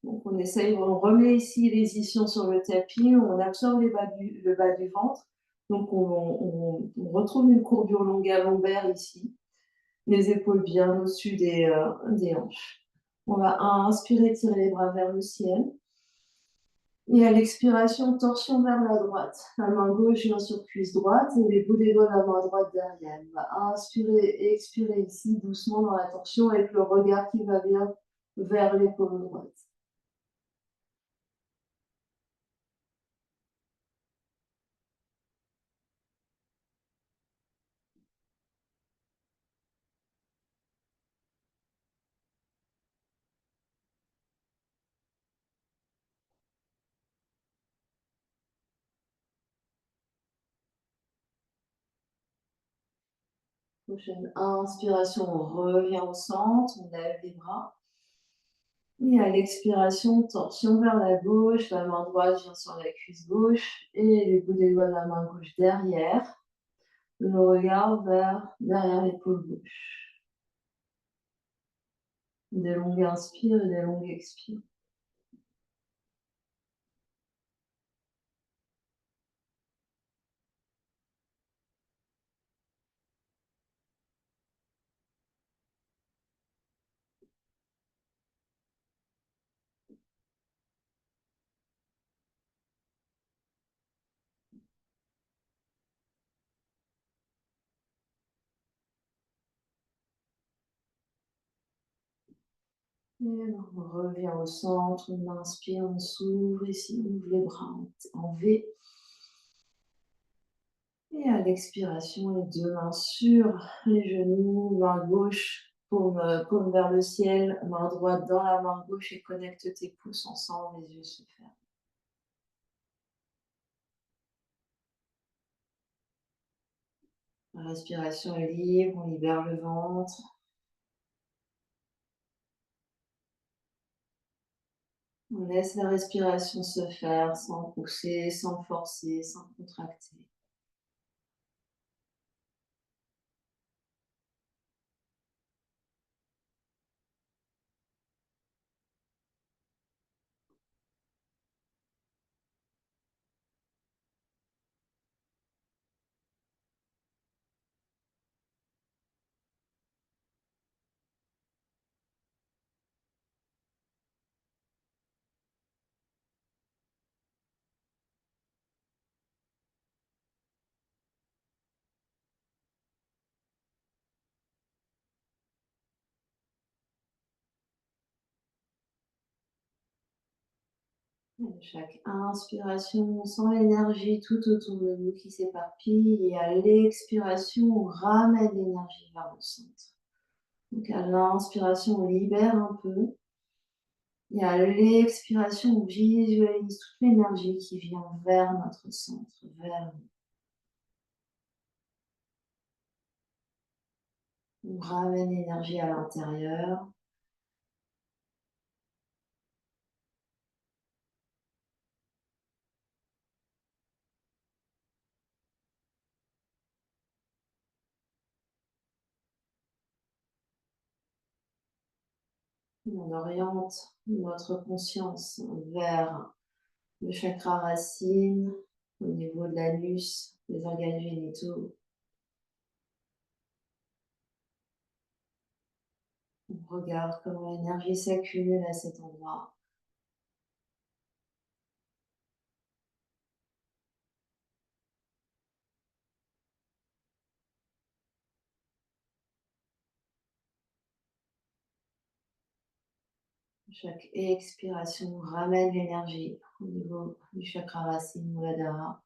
Donc on essaye, on remet ici les ischions sur le tapis, on absorbe le bas du ventre. Donc on retrouve une courbure longueur lombaire ici, les épaules bien au-dessus des hanches. On va inspirer, tirer les bras vers le ciel. Et à l'expiration, torsion vers la droite. La main gauche vient sur cuisse droite et les bouts des doigts de la main droite derrière. On va inspirer et expirer ici doucement dans la torsion avec le regard qui va bien vers l'épaule droite. Prochaine inspiration, on revient au centre, on lève les bras. Et à l'expiration, torsion vers la gauche, la main droite vient sur la cuisse gauche et les bouts des doigts de la main gauche derrière. Le regard vers derrière l'épaule gauche. Des longues inspires et des longues expires. Et on revient au centre, on inspire, on s'ouvre ici, on ouvre les bras en V. Et à l'expiration, les deux mains sur les genoux, main gauche, paume vers le ciel, main droite dans la main gauche et connecte tes pouces ensemble, les yeux se ferment. La respiration est libre, on libère le ventre. On laisse la respiration se faire sans pousser, sans forcer, sans contracter. Chaque inspiration, on sent l'énergie tout autour de nous qui s'éparpille et à l'expiration, on ramène l'énergie vers le centre. Donc à l'inspiration, on libère un peu et à l'expiration, on visualise toute l'énergie qui vient vers notre centre, vers nous. On ramène l'énergie à l'intérieur. On oriente notre conscience vers le chakra racine, au niveau de l'anus, des organes génitaux. On regarde comment l'énergie s'accumule à cet endroit. Chaque expiration ramène l'énergie au niveau du chakra racine, Muladhara.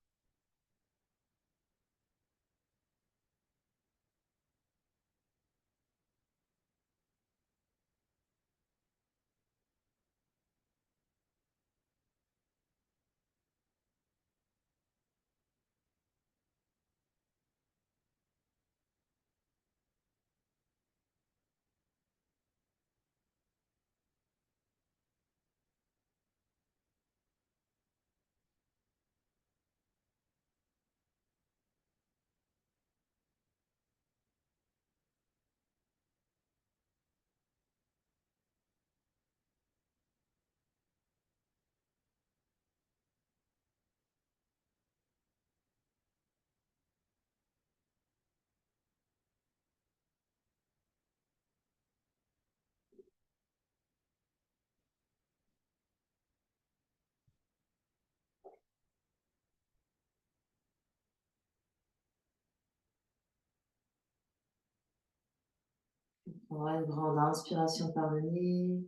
On prendra une grande inspiration par le nez,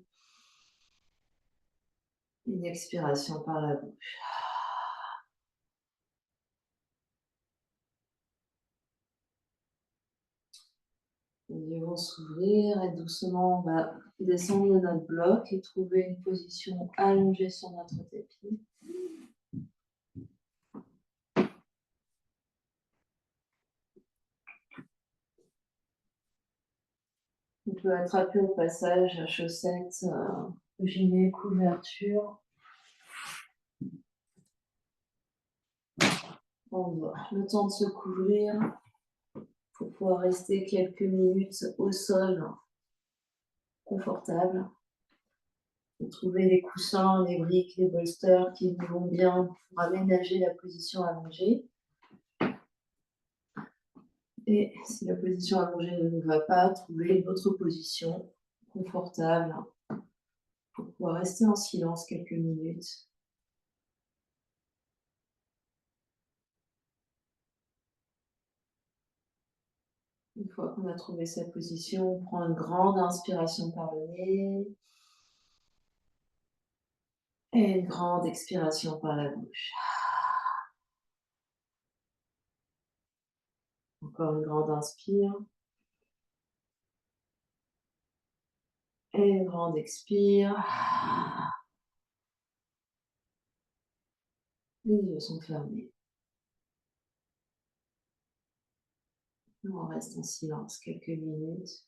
une expiration par la bouche. Les yeux vont s'ouvrir et doucement on va descendre de notre bloc et trouver une position allongée sur notre tapis. On peut attraper au passage chaussettes, gilet, couverture. Le temps de se couvrir pour pouvoir rester quelques minutes au sol, confortable. Trouver des coussins, des briques, des bolsters qui vous vont bien pour aménager la position allongée. Et si la position allongée ne vous va pas, trouvez une autre position confortable pour pouvoir rester en silence quelques minutes. Une fois qu'on a trouvé sa position, on prend une grande inspiration par le nez et une grande expiration par la bouche. Encore une grande inspire et une grande expire. Les yeux sont fermés. On reste en silence quelques minutes.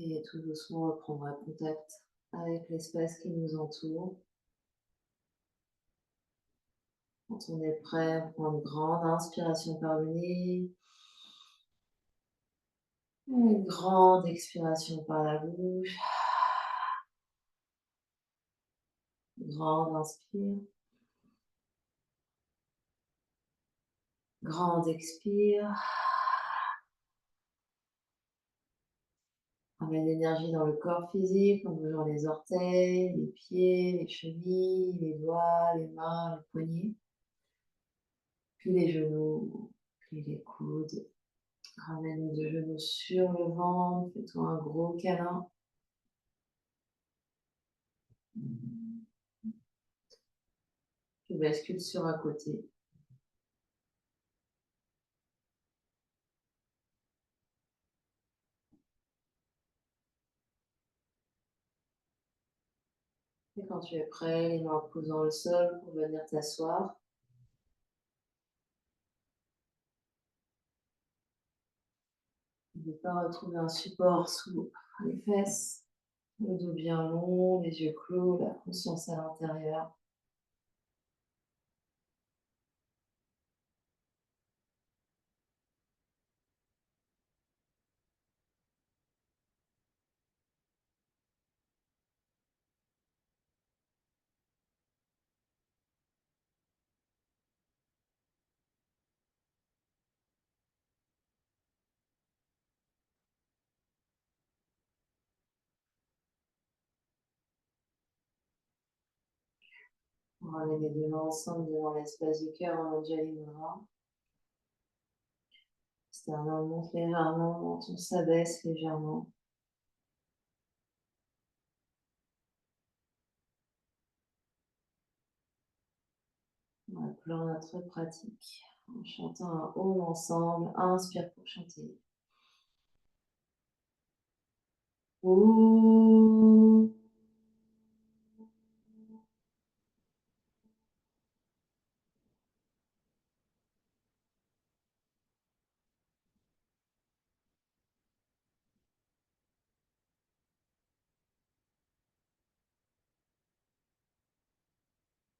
Et tout doucement reprendre contact avec l'espace qui nous entoure. Quand on est prêt, on prend une grande inspiration par le nez. Une grande expiration par la bouche. Grande inspire. Grande expire. Ramène l'énergie dans le corps physique en bougeant les orteils, les pieds, les chevilles, les doigts, les mains, les poignets. Puis les genoux, puis les coudes. Ramène les deux genoux sur le ventre, fais-toi un gros câlin. Tu bascules sur un côté. Et quand tu es prêt, les mains posées dans le sol pour venir t'asseoir. N'hésite pas à retrouver un support sous les fesses, le dos bien long, les yeux clos, la conscience à l'intérieur. On ramène les deux mains ensemble devant l'espace du cœur en Anjali Mudra. Sternum monte légèrement, menton s'abaisse légèrement. On va clore notre pratique en chantant un home ensemble. Inspire pour chanter. Om.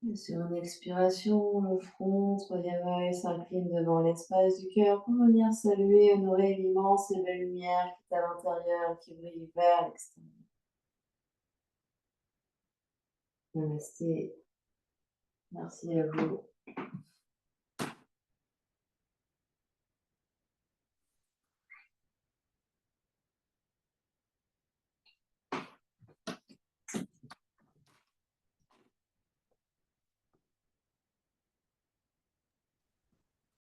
Et sur une expiration, le front, troisième œil s'incline devant l'espace du cœur pour venir saluer, honorer l'immense et belle lumière qui est à l'intérieur, qui brille vers l'extérieur. Namasté. Merci à vous.